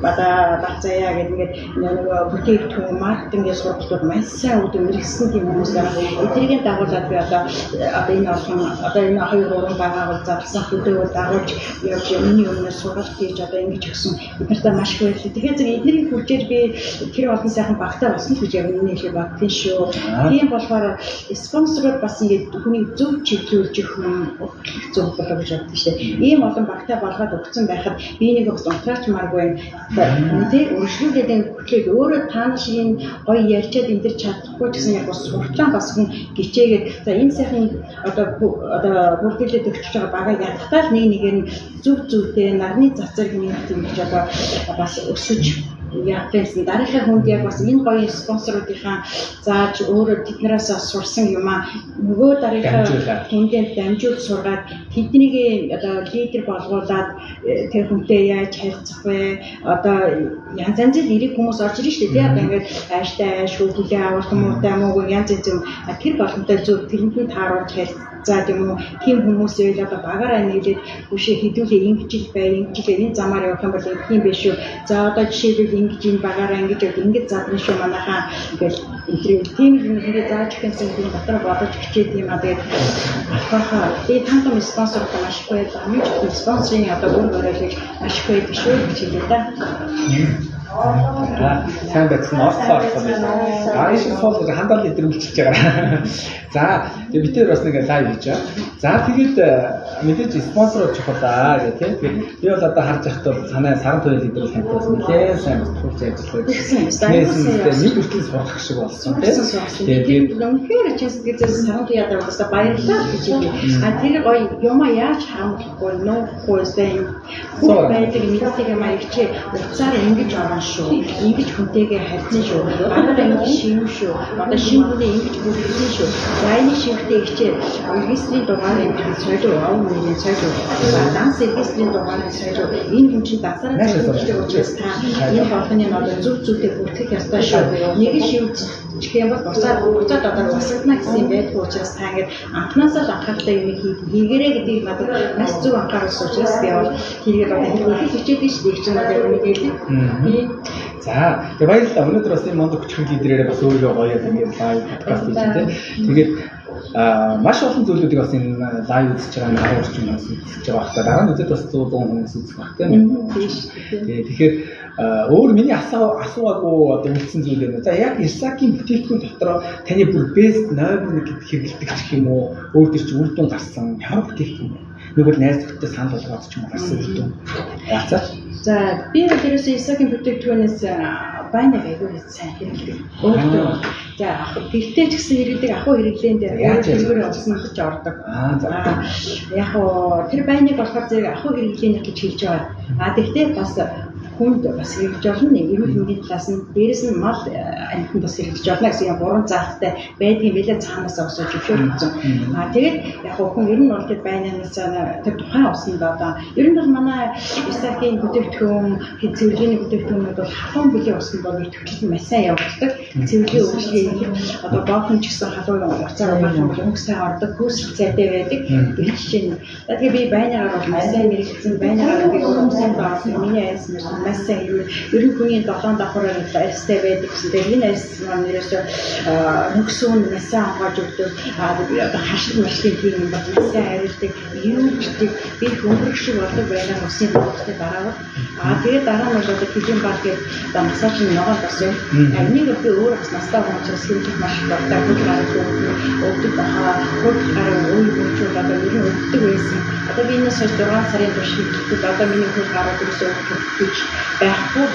Бацаяа гэдэг нөгөө бүтээгдэхүүн маркетингийн сургалтууд маш сайн мэрэгсэн тийм хүмүүс байна. Эдгээрийн дагуулад би одоо энэ олон одоо энэ 2-3 байгаагуул зарласан хөдөөгөө дагуулж явж миний өмнөөс сургалт хийж одоо ингэж өгсөн. Биднэртээ маш их баярлалаа. Тэгэхээр зэрэг эднэрийн хүчээр би тэр олон сайхан багтаа болсон гэж яг миний хэлээ бодсон шүү. Тийм болохоор спонсорууд бас ингэ хүний зөв чиглүүлж өгөх зөв болов гэж бодсон шүү. Ийм олон багтаа болгоод өгсөн байхад би нэг бас унтраач маргүй байна. Тэ өршүүлээд энэ хөтлөөд өөрөө тааны шиг гоё ярьчаад энэ төр чадах сурахгүй гэсэн яг бас сурчлаа бас хүн гिचээгээд за энэ сайхан одоо бүрдүүлээд өгч байгаа багаа ядахтаа л нэгээр нь зүг зүйтэй нарны цацраг нэмж одоо бас өсөж яагэсэн дараагийн хүнд яг бас энэ гоё спонсоруудынхаа зааж өөрөө тэднээс сурсан юм аа нөгөө дараагийн хүндэд дамжуулж сургаад тэднийг одоо лидер болгуулад тэр хүнтэй яаж харьцах вэ одоо янз янзын ирэх хүмүүс орж ирж штэ тий одоо ингээд ааштай шүүхлээ авах юмутай мууг янз янз юм тэр боломжтой зөв тэрнээ тааруулж харьцаад юм уу тийм хүмүүсээ одоо багаараа нийлээд үшээ хідүүлээ ингэж бай ингэж энэ замаар явах юм бол ийм биш үү за одоо жишээлбэл ингэж энэ багаараа ингэж задлан шүү манайхаа ингээл интервью тийм ингээд зааж гэнсэн тийм дотор бодож хичээд юм аа тэгээд ахаа тий тантам спонсорт маш их байдаг амиж спонсорын одоо бүр өөрөөр маш их байдаг шүү гэж хэлээ да. сайн байсан орцоо аа шиг фол хандаад идэвхжиж байгаа. За тэгээ бид нар бас нэг лайв хийж байгаа. За тэгээд мэдээж спонсор чухал аа гэх тийм. Би бол одоо харж байхдаа санаа саран туйл идэвхжих хамтаас нэлээд сайн тулж ажиллаад байсан. Нэг үртэл сурах шиг болсон тийм. Тэгээд үнэхээр чэсгээд саран туйл яадаг бас баярлалаа гэж хэлээ. А тэр гоё юм яаж хаамлахгүй нуухгүй сайн бүх байдаг мэддэг юм аа чи уцаар ингэж орно шүү. Ингэж хүнтэйгээ харьцсан шүү. Багаар ингэж шивэн шүү. Одоо шинэ хүнээ ингэж бүрдсэн шүү. Зайны шивхтэй ихчээ регистрийн дугаарыг соёлоо авах үеийн соёлоо. Данс регистрийн дугаарыг соёлоо. Энэ хүн чинь дасараа зөвхөн учраас та энэ болгоны одоо зөв зөвтэй бүртгэх ёстой шүү. Нэг шивж гэх юм бол буцаад одоо засагдана гэсэн юм байдгүй учраас та ингэж анхнаасаа л анхааралтай юм хийгээрэй гэдгийг надад маш зөв анхааруулсан учраас би бол тэрийг одоо хэлэх хичээдэг шүү дээ. Чинь одоо үнийг хэлээ. За тэгээ баярлалаа. Өнөөдөр бас энэ мондо хүчрхэг лидерээр бас өөрөө гоё ингээд лайв подкаст хийж байна. Тэгээд маш олон зүйлүүдийг бас энэ лайв үзэж байгаа нь харуулж байна үзэж байгаа хэрэг. Дараа нь үзээд бас 100 хүмүүс үзэх байх тийм. Тэгэхээр өөр миний асуугаагүй одоо үлдсэн зүйл байна. За яг Исаакийн бүтээгдэхүүн дотор таны бүр best 0 гэдэг хэрэгэлдэг ч юм уу өөр төр чи үр дүн гарсан ямар бүтээгдэхүүн вэ? Нөгөө найз зөвхөн санал болгоод ч юм уу гарсан үр дүн. Яацаа? За би ерөөсөө Исаакийн бүтээгдэхүүнээс байна гээгүү сайн хэрэглэдэг. Өөртөө за гэртээ ч гэсэн иргэдэг ахуй хэрэглэн дээр хэрэглээр олсон гэж ордог. Яг хоо тэр байныг болохоор зэрэг ахуй хэрэглэний гэж хэлж байгаа. Тэгтээ бас хүнд бас хэрэгж болно нэг юм хүний талаас нь дээрэс нь мал амьтанд бас хэрэгж болно гэсэн юм гурван заахтай байдгийн билээ цаанаас осоо зөвшөөрсөн. Тэгээд яг хүн ер нь бол тэр байнаас тэр тухайн усанд одоо ер нь бол манай Исаакийн бүтээгдэхүүн цэвэрлийн бүтээгдэхүүнүүд бол халуун билийн усанд бол төвчлэн маш сайн явагддаг. Цэвэрлийн үйлчлэгээ одоо боохон ч гэсэн халуун уцаар боохон өнгө сайн ордог, хөөсрөх цайтай байдаг. Тэр жишээ нь. Тэгээд би байнаагаар бол маш сайн мэрэгдсэн байнаагаар би өөрөөсөө баасан миний айс маш сайн ерөн хүний 7 давхраар айстай байдаг гэсэн. Тэгээд энэ айс маань ерөөсөө мөксүүн маш сайн хангаж өгдөг. Одоо хашил машлын тийм юм бол маш сайн хариулдаг. Юу гэдэг би хөнгөрөх шиг болдог байна усын бодлогын дараа. Тэгээд дараа нь бол одоо физион баг гэдэг одоо массажны ногоон бас юм. Энийг би өөр бас настаа хуучрас хэмжих маш дуртай хөлгөрөг өгдөг бахаа. Хөлгөрөг үе хэмжүүл одоо ерөн өгдөг байсан. Одоо би энэ 6 сарын турш хийдэг. Одоо миний хөлгөрөг өсөж өгдөг байхгүй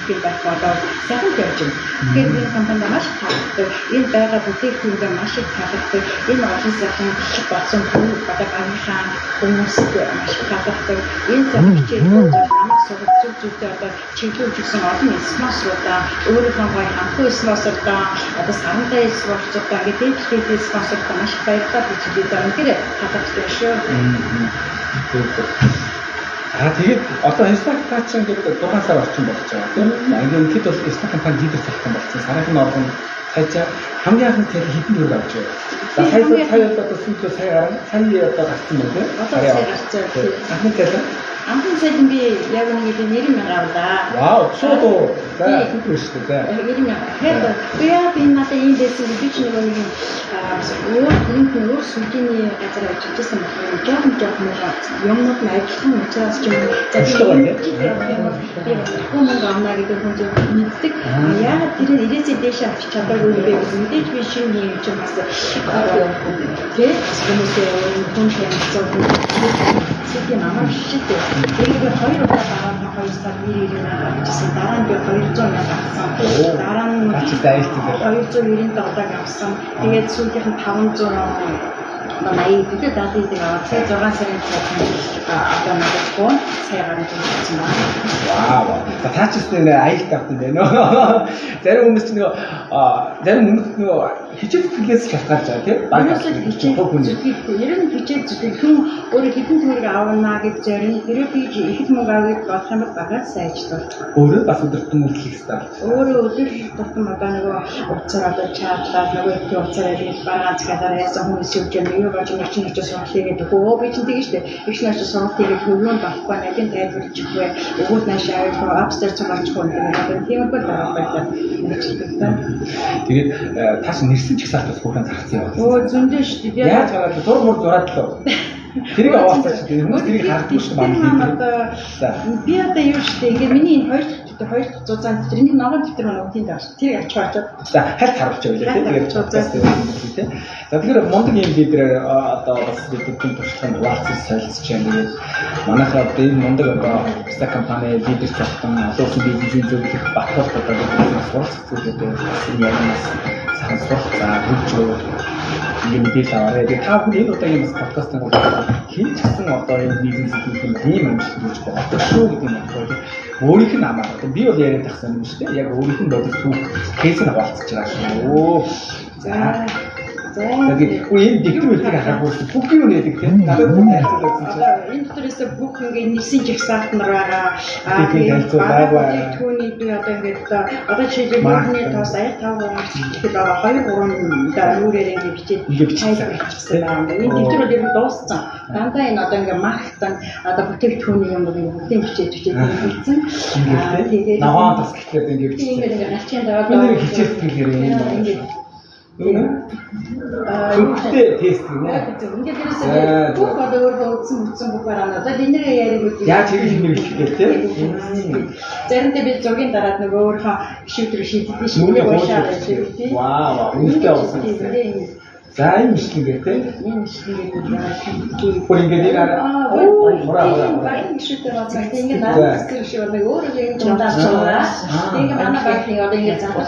би байх одоо сайхан явж байна. Тэгэхээр энэ компанид маш таалагддаг. Энэ байгаа бүтээгдэхүүндээ маш их таалагддаг. Энэ олон сайхан болсон хүмүүс одоо багийнхаа хүмүүст маш их таалагддаг. Энэ сайхан хичээлүүд намайг сурах зүйлтэй одоо чиглүүлж өгсөн олон спонсорудаа өөрийнхөө гоё хамтгүй спонсорудаа одоо сарантай спонсорудаа гэдэг дээдлээ спонсорудаа маш их баярлалаа гэж хэлээд байгаа. Тэгэхээр таалагддаг шүү. Тэгээд одоо Исаак таачсан гэдэг 6 сар орчим болж байгаа тийм. Ингээд хэд бол Исаак компани лидер салхан болсон. Сарын оргон цаашаа хамгийн анхны цалин хэдэн төгрөг авч байгаа. За сая одоо сүүлдээ сая одоо гарсан байна тийм. Одоо сая гарсан. Анхны цалин Анхны цалин би яг нэг 90,000 авлаа. Вау, шууд. За goed шүү дээ. 90,000. Тэгэхээр би надад ийм байсан би ч нэг өөр сүлжээний газар ажиллажсэн байна. Жоохон юмнууд нь ажиллах нь учраас ч юм хүмүүс амнаа гэдэг хүн зөв мэддэг. Яагаад тэр ирээсээ дээш авч чадаагүй юм бэ гэсэн мэдээж би шинэ юм чинь бас тэгээд хүмүүсээ хүн хэмжээ Сэдийн амар шигтэй. Тэгээд би 2 удаа дараа 2 сар ирээд авчихсан. Дараа нь би 200 мянга авсан. Дараа нь 290 доллар авсан. Тэгээд сүүлийнх нь 500 манай бид даатыг аваад 6 сарын одоо надад фон цагаар төлсөн байна. Вау. Та ч гэсэн аялт авсан байна уу? Зарим хүмүүс ч хичээл зүйлээс шалтгаалж байгаа тийм. Багасаа хичээл ер нь хичээл зүйл хүн өөрөө хэдэн төгрөг авна гэж зорин тэрөө би их мөнгө аваад болох юм бол багаас сайжруулах. Өөрөө бас өдөртөн үйлчлэх хэрэгтэй. Өөрөө өдөр тутам одоо нөгөө уцаар одоо чаатлаад нөгөө их уцаар ирээд багаан цагаараа яасан хүмүүс юу гэж юу болж нэг чинь ч сургалтыг гэдэг өө би чинь тэгэж штэ их нааш сургалтыг хөвлөнд болохгүй надад тайлбарлчихгүй өгөөд нааш аваад апстер цугаарч хөө гэдэг тийм бол дараа байлаа. Тэгээд тааш нэрсэн ч их сартаас хүүхэн зарцсан юм. Өө зөндөө штэ би яаж гараад зураг зураад л тэрийг аваасаач тийм хүмүүс тэрийг харддаг шүү маань. Би одоо юу штэ ингээ миний энэ хоёр зузаан тэрний ногоон дэвтэр маань үгийн даа. Тэрийг авч очоод. За хальт харуулж байгаа тийм. Тэгээд за тэгэхээр мундаг юм бидрээр одоо бас бидний туршлагын хуваалцаж солилцож байна. Манайхаа энэ мундаг одоо ста компани лидер цогтон олон бизнесийн зөвлөх батлах одоо сурах зүйлүүдээ энэ ямаас сайн сурах за хөгжөө юм бид аваад та бүхэн энэ удаагийн бас подкастын хин ч гэсэн одоо энэ бизнес хийх юм ийм юм шиг болж байгаа шүү гэдэг юм байна. Өөрийнх нь амаа. Би бол яриад тахсан юм шүү дээ. Яг өөрийнх нь бодож түүх кейсийг хаваалцаж байгаа шүү. За. Тэгээд энэ дэвтэрүүдийг харахгүй бүх юм нээдэг тийм. Надад бүх хайцуулсан чинь. Энэ доторээс бүх ингээ нисэн жагсаалт нар байгаа. Түүний би одоо ингээд одоо чигээр бүхний тоос аяг тавгаар ихэд байгаа 2-3 даруурээр ингээ бичсэн байгаа. Энэ дэвтэрүүд ер нь дууссан. Дандаа энэ одоо ингээ махтан одоо бүтээгдэхүүний юм бүгдийг бичээд хэлсэн. Тэгээд наваа тас гэхээр ингээ бичсэн. Ингээ галчин даваад энэ хичээл хэлээр Хүүхдээ тест гэнэ. Ингээд ерөөсөө бүх одоо өөрөө үтсэн бүх бараанаа одоо энийг яриаг үү. Яаж хэрэг хэлэх тийм. Заримдаа би зургийн дараад нөгөө өөрийнхөө шийдвэр шийддэг шийдвэр уушаад байдаг тийм. Вау, үнэтэй болсон. За энэ мишлэг тийм. Энэ мишлэг гэдэг бүр ингээд нэг баг шийдвэр болсон. Ингээд наад зэрэг шиг нэг өөрөө ингэ дундаас чуулаа. Ингээд манай багийн одоо ингээд заахгүй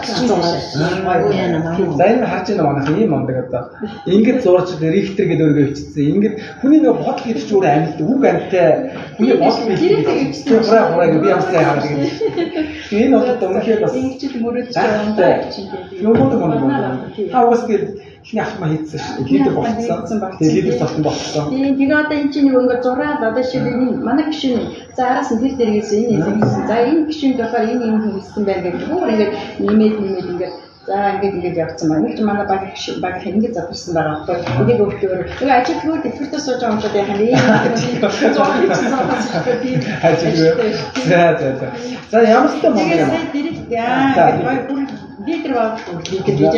За энэ харж байна манайх ийм мондаг одоо ингээд зурж рихтер гэдэг өөргөө өвчтсөн. Ингээд хүний нэг бодол гэдэг чинь өөр амьд үг амьтай хүний бодол өвчтсөн. Хураа би ямар сайн хараад гэдэг. Энэ одоо үнэхээр бас ингэж мөрөдж байгаа юм чинь. Та уусгээд ихний ахмаа хийсэн шүү. Лидер болсон. Тэгээ лидер цогтон болсон. Тэгээ одоо энэ чинь нөгөө зураад одоо шиг энэ манай гишүүн за араас нь тэр дээрээс энэ хийсэн. За энэ гишүүнд болохоор энэ юм хийсэн байх гэдэг. Өөр ингээд нэмээд ингээд за ингээд явцсан байна. Нэг ч манай баг ингээд задарсан байгаа байхгүй. Энийг өөртөө тэгээ ажилтнууд дэвтэртээ сууж байгаа юм шиг яхаа нэг За ямар ч юм байна. Тэгээ дэрэг яа лидер баахгүй лидер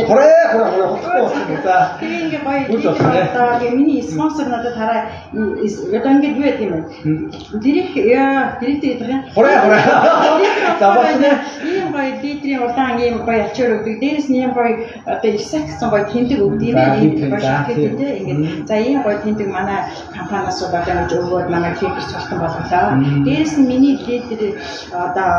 за тэгээ ингээ гоё одоо миний спонсор надад хараа одоо ингээ юу яд юм бэ дэрэгтэй гэдэг юм за босна ийм гоё лидерийн удаан ийм гоё ачаар өгдөг дээрээс нь ийм гоё одоо ихсагсан гоё тэмдэг өгдөг юм ингээ за ийм гоё тэмдэг манай компаниас одоо гэж өгөөд манай лидер цолтон болголоо дээрээс нь миний лидер одоо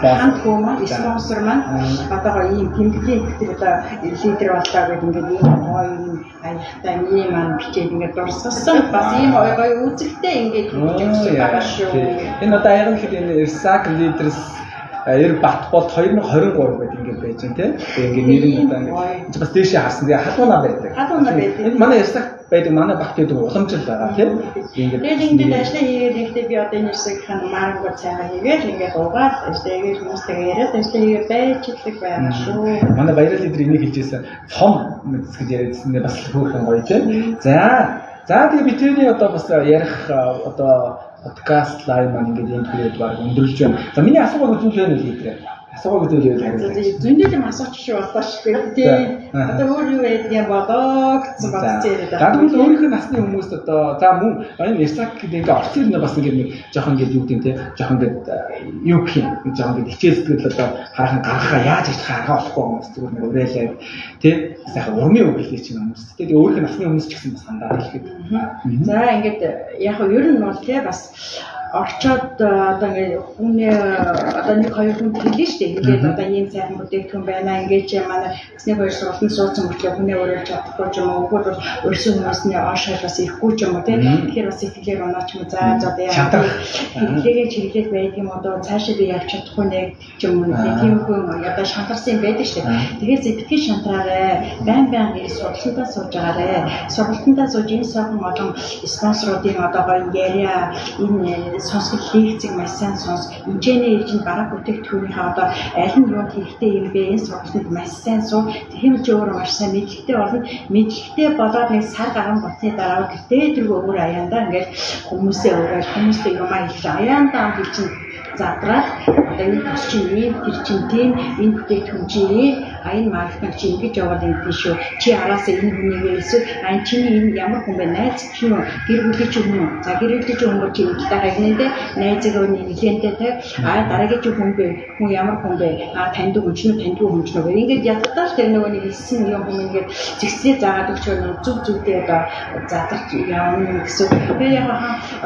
хамт хүмүүс спонсор маань одоо гоё ийм тэмдэглийн ихтэй одоо лидер боллоо гэдэг ингээд ийм гоё юм аяхтай ийм маань бичээд ингээд дурсгасан бас ийм гоё үзэгтэй ингээд хийчихсэн байгаа шүү. Энэ одоо аяг нь хэд энэ Ирсак лидерс бат бол 2023 гэдэг ингээд байж байна тийм. Тэгээ ингээд нэр нь одоо ингээд бас дээшээ харсан. Тэгээ халуунаа байдаг. Энэ манай Ирсак байдаг манай бат гэдэг уламжил байгаа тийм. Тэгээд ингээд ажлаа хийгээд ихтэй би одоо энэ Ирсакийн маргууд цайгаа хийгээд ингээд угаад тэгээд хүмүүстэйгээ яриад ажлаа хийгээд байждаг байна шүү. Манай баярал лидер энийг хэлжсэн. Том мэдс гэж яриадсан бас хөөрхөн гоё тийм. За тэгээ би тэрний одоо бас ярих одоо подкаст лайв маань ингээд энэ төрөд баг өндөрлж байна. За миний асуугыг үзүүлэх нь лидер. асуух зүйлээр хариулж. Зөндөл юм асууч шүү болоо шүү дээ. Одоо өөр юу байдгийг бодоо гэсэн бодсон яриад байна. Гадуур өөрийнхөө насны хүмүүст одоо за мөн энэ Исаак гэдэг ингээ орцсон нь бас ингээ нэг жоохон ингээ юу гэдэг те жоохон ингээ юу гэх юм жоохон ингээ хичээл сэтгэл одоо хараахан гаргахаа яаж их харгаа болохгүй хүмүүс зүгээр нэг урайлаа те сайхан урмын үг хэлж чинь хүмүүс те өөрийнхөө насны хүмүүс ч гэсэн бас хандаа хэлэхэд. За ингээд яг нь ер нь бол те бас орчоод одоо ингээ хүний одоо нэг хоёр хүн хэлнэ шүү дээ. Ингээд одоо ийм сайхан бүтээгдэхүүн байна. Ингээд манай эцний хоёр сургалтанд суудсан мөртлөө хүний өөрөөр чадахгүй ч юм уу. Өгөр бол өрсөн хүмүүсний оншол бас ирэхгүй ч юм уу тийм. Тэгэхээр бас ихлээр унаач юм за одоо яа. Хэллэгээ чиглэл байдаг юм одоо цаашаа би явж чадахгүй нэ ч юм уу. Тийм хүн одоо шантарсан юм байдаг шүү дээ. Тэгээд зэвтгий шантраарай. Байн ирэх сургалтандаа сууж байгаарэ. Сургалтандаа сууж энэ сайхан олон спонсоруудын одоо гоё яриа энэ сонсох лекцийг маш сайн сонс. Хэмжээний ирж бараг бүтээгдэхүүнийхээ одоо аль нь юу хэрэгтэй юм бэ? Энэ сургалтанд маш сайн суу. Тэгмж өөрөө маш сайн мэдлэгтэй болно. Мэдлэгтэй болоод нэг сар гарсан болсны дараа гэртээ тэргүй өөр аяндаа ингээд хүмүүстэй юм хэлж аяндаа хэлж задраад одоо энэ чинь ийм тэр чинь тийм энэ бүтээгдэхүүн чинь энэ маркетинг чинь ингэж яваад ингэдэж шүү. Чи араасаа энэ хүнийг эсвэл ань чиний энэ ямар хүн бэ? Найз чинь үү? Гэр бүлийн чинь хүн үү? За гэр бүлийн чинь хүн чи илтээ хагнэндээ найзыг өний нэлээдтэй те дараагийн чинь хүн бэ? Хүн ямар хүн бэ? Танд хүн чинь тандгүй хүн чинь үү? Ингээд ядтаа тэр нөгөө нэг хэлсэн юм хүн ингээд зэгцээ заагаад өгч зүг одоо задарч явна гэсэн. Тэгээ яг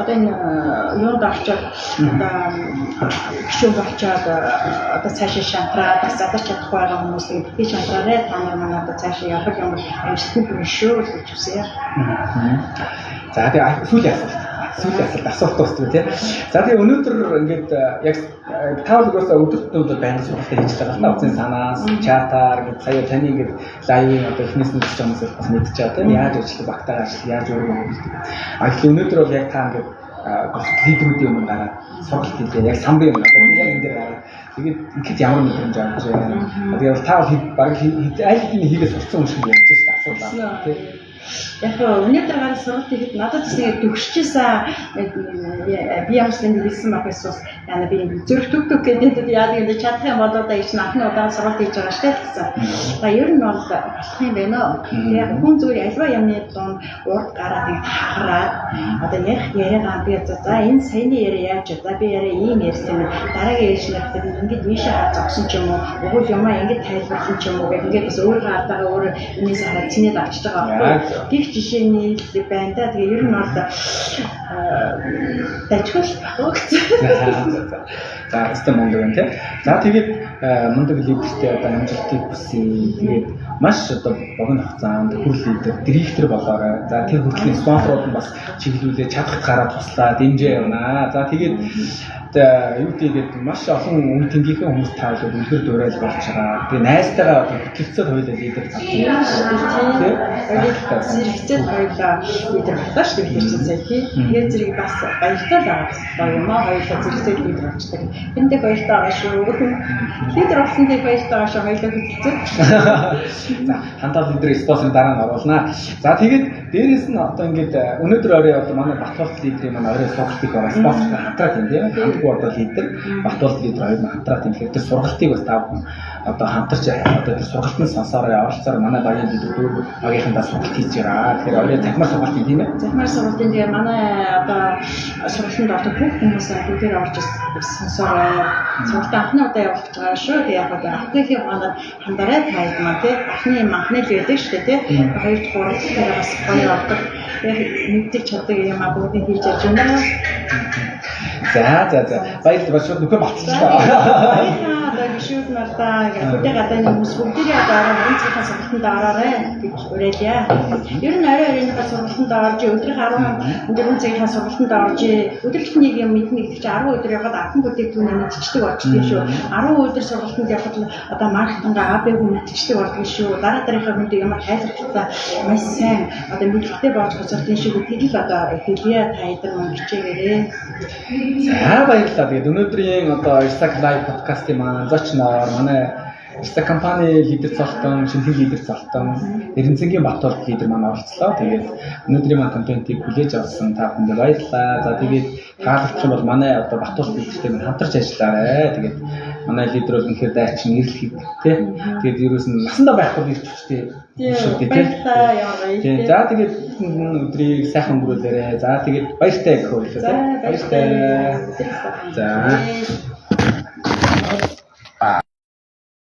одоо энэ юунд орчоод одоо гişүүг очоод одоо цаашаа шантраад задарч чадахгүй байгаа хүмүүсийг би шантраарай та нар манай одоо цаашаа явах юм амжилттай хүрнэ шүү гэж үсэе. За тэгээ сүүлийн асуулт дуусдаг тийм. За тэгээ өнөөдөр ингээд яг таавлгоос өдөртөө байнга сургалтад хийж байгаа л та утасны санаас чатаар ингээд сая таны ингээд лайв одоо эхнээс нь хийж байгаа хүмүүс бас мэдчихэж байгаа тийм. Яаж ажиллах багтаагаар яаж өөрийгөө хөгжүүлдэг. Тэгэхээр өнөөдөр бол яг та ингээд лидерүүдийн өмнө гараад сургалт хийлээ. Яг самбын өмнө одоо яг энэ дээр гараад тэгээд ихэд ямар мэдрэмж авч байна. Тэгээд та баг аль хэдийн хийгээд сурсан юм шиг ярьж байна асуулаа тийм. Яг өнөөдөр гараад сургалт хийхэд надад тийм төгсчихсэн би ямарсан хэлсэн баг эсвэл яна би зүрх төгтөг гэдэг яадаг юм чадах юм бол одоо ич анхны удаа сургалт хийж байгаа шүү дээ гэсэн. За ер нь бол болох юм байна уу? Яг хүн зүгээр альва юмны дунд урд гараад хараад одоо яриагаа би за энэ саяны яриа яаж за би яриа ийм ярьсан дараагийн ярьснаар ингээд ийшээ хаа зогсон ч юм уу өгөл юмаа ингээд тайлбарлсан ч юм уу гэх ингээд бас өөрөө хараагаа өөрөө энэс хараад чинээд авчиж байгаа. Гэх жишээний байна да. Тэгээ ер нь бол дажгүй багц. За систем мундаг байна тийм. За тэгээд мундаг лидертэй одоо амжилтыг хүсье. Тэгээд маш одоо богино хугацаанд хүр лидер, директор болоорой. За тэр хүртлийн спонсорууд нь бас чиглүүлээ чадах гараа туслаа, дэмжээ явна. За тэгээд юу гэдэг маш олон үн тэнгийнхээ хүмүүс таавал үлгэр дуурайл болж байгаа. Тэгээ найзтайгаа одоо хэрэгцээ хоёулаа лидер зарчсан. Зэрэгцээ хоёулаа лидер болоо шүү дээ чинь сая тий. Тэгээд зэрэг бас баяртай байгаа юм аа хоёулаа зэрэгцээ лидер болчихдаг. Эндээ баяртай байгаа шүү. Лидер болсон дээр баяртай байгаа шүү. Хоёулаа хэлцээ. За хантаа лидер спонсор дараа нь оруулнаа. За тэгээд дээрээс нь одоо ингээд өнөөдөр орой одоо манай Батболт лидерийн манай орой сургалт их байгаа спонсортой хамтраад юм тийм. Одоо лидер Батболт лидер хоёр хамтраад юм. Тэгэхээр сургалтыг бас тав одоо хамтарч одоо тэр сургалтын сонсороо оролцоор манай багийн лидер дөрөв багийнхандаа сургалт хийж байгаа. Тэгэхээр орой захимаар сургалт тийм ээ. Захимаар сургалтын дээр манай одоо сургалтанд ордог бүх хүмүүс бүгдээр орж сонсороо сургалт анхны удаа явуулж байгаа шүү. Тэгээ яг одоо анхныхээ хооронд хандараа таад маа тий. Анхны л байдаг шүү дээ тий. Хоёр дахь сургалт бас гоё ордог. Яг мэддэг чаддаг юм а бүгдийг хийж яж байна. За баярлалаа шууд нөхөр батлаа. Одоо гişүүд надаа бүгдээ гадаа нэг хүмүүс бүгдээ одоо өнцгийнхаа сургалтанд ороорой гэж уриалъя. Ер нь оройныхаа сургалтанд орж өдрийн 14 цагийнхаа сургалтанд орж өдөрт нэг юм мэднэ гэдэг чинь 10 өдөр яваад ахын бүтээгдэхүүнээ мэдчихдэг болчихсон шүү. 10 өдөр сургалтанд явхад одоо маркетингаа АБ-г мэдчихдэг болдог шүү. Дараагийн хүнд ямар тайлбарлалтаа маш сайн одоо мэдлэгтэй болж буцаалтын шиг үтгэл одоо хэлье тайдар мөн хичээгээрээ. За баярлалаа. Тэгээд өнөөдрийн одоо Исаак лайв подкастын маань зочноор манай Ирсэн компани лидер цолтон, шинэхэн лидер цолтон, Эрдэнэцгийн Батбол лидер маань оролцлоо. Тэгээд өнөөдрийн маань контентыг хүлээж авсан та бүхэнд баярлалаа. За тэгээд таалагдсан бол манай одоо Батбол лидертэй минь хамтарч ажиллаарай. Тэгээд манай лидер бол үнэхээр дайчин нэрлэх тий. Тэгээд ерөөс нь насандаа байхгүй ирч хүчтэй. Баярлалаа яваа. За тэгээд өдрийг сайхан өнгөрүүлээрэй. За тэгээд баяртай гэх үү. За баяртай. За.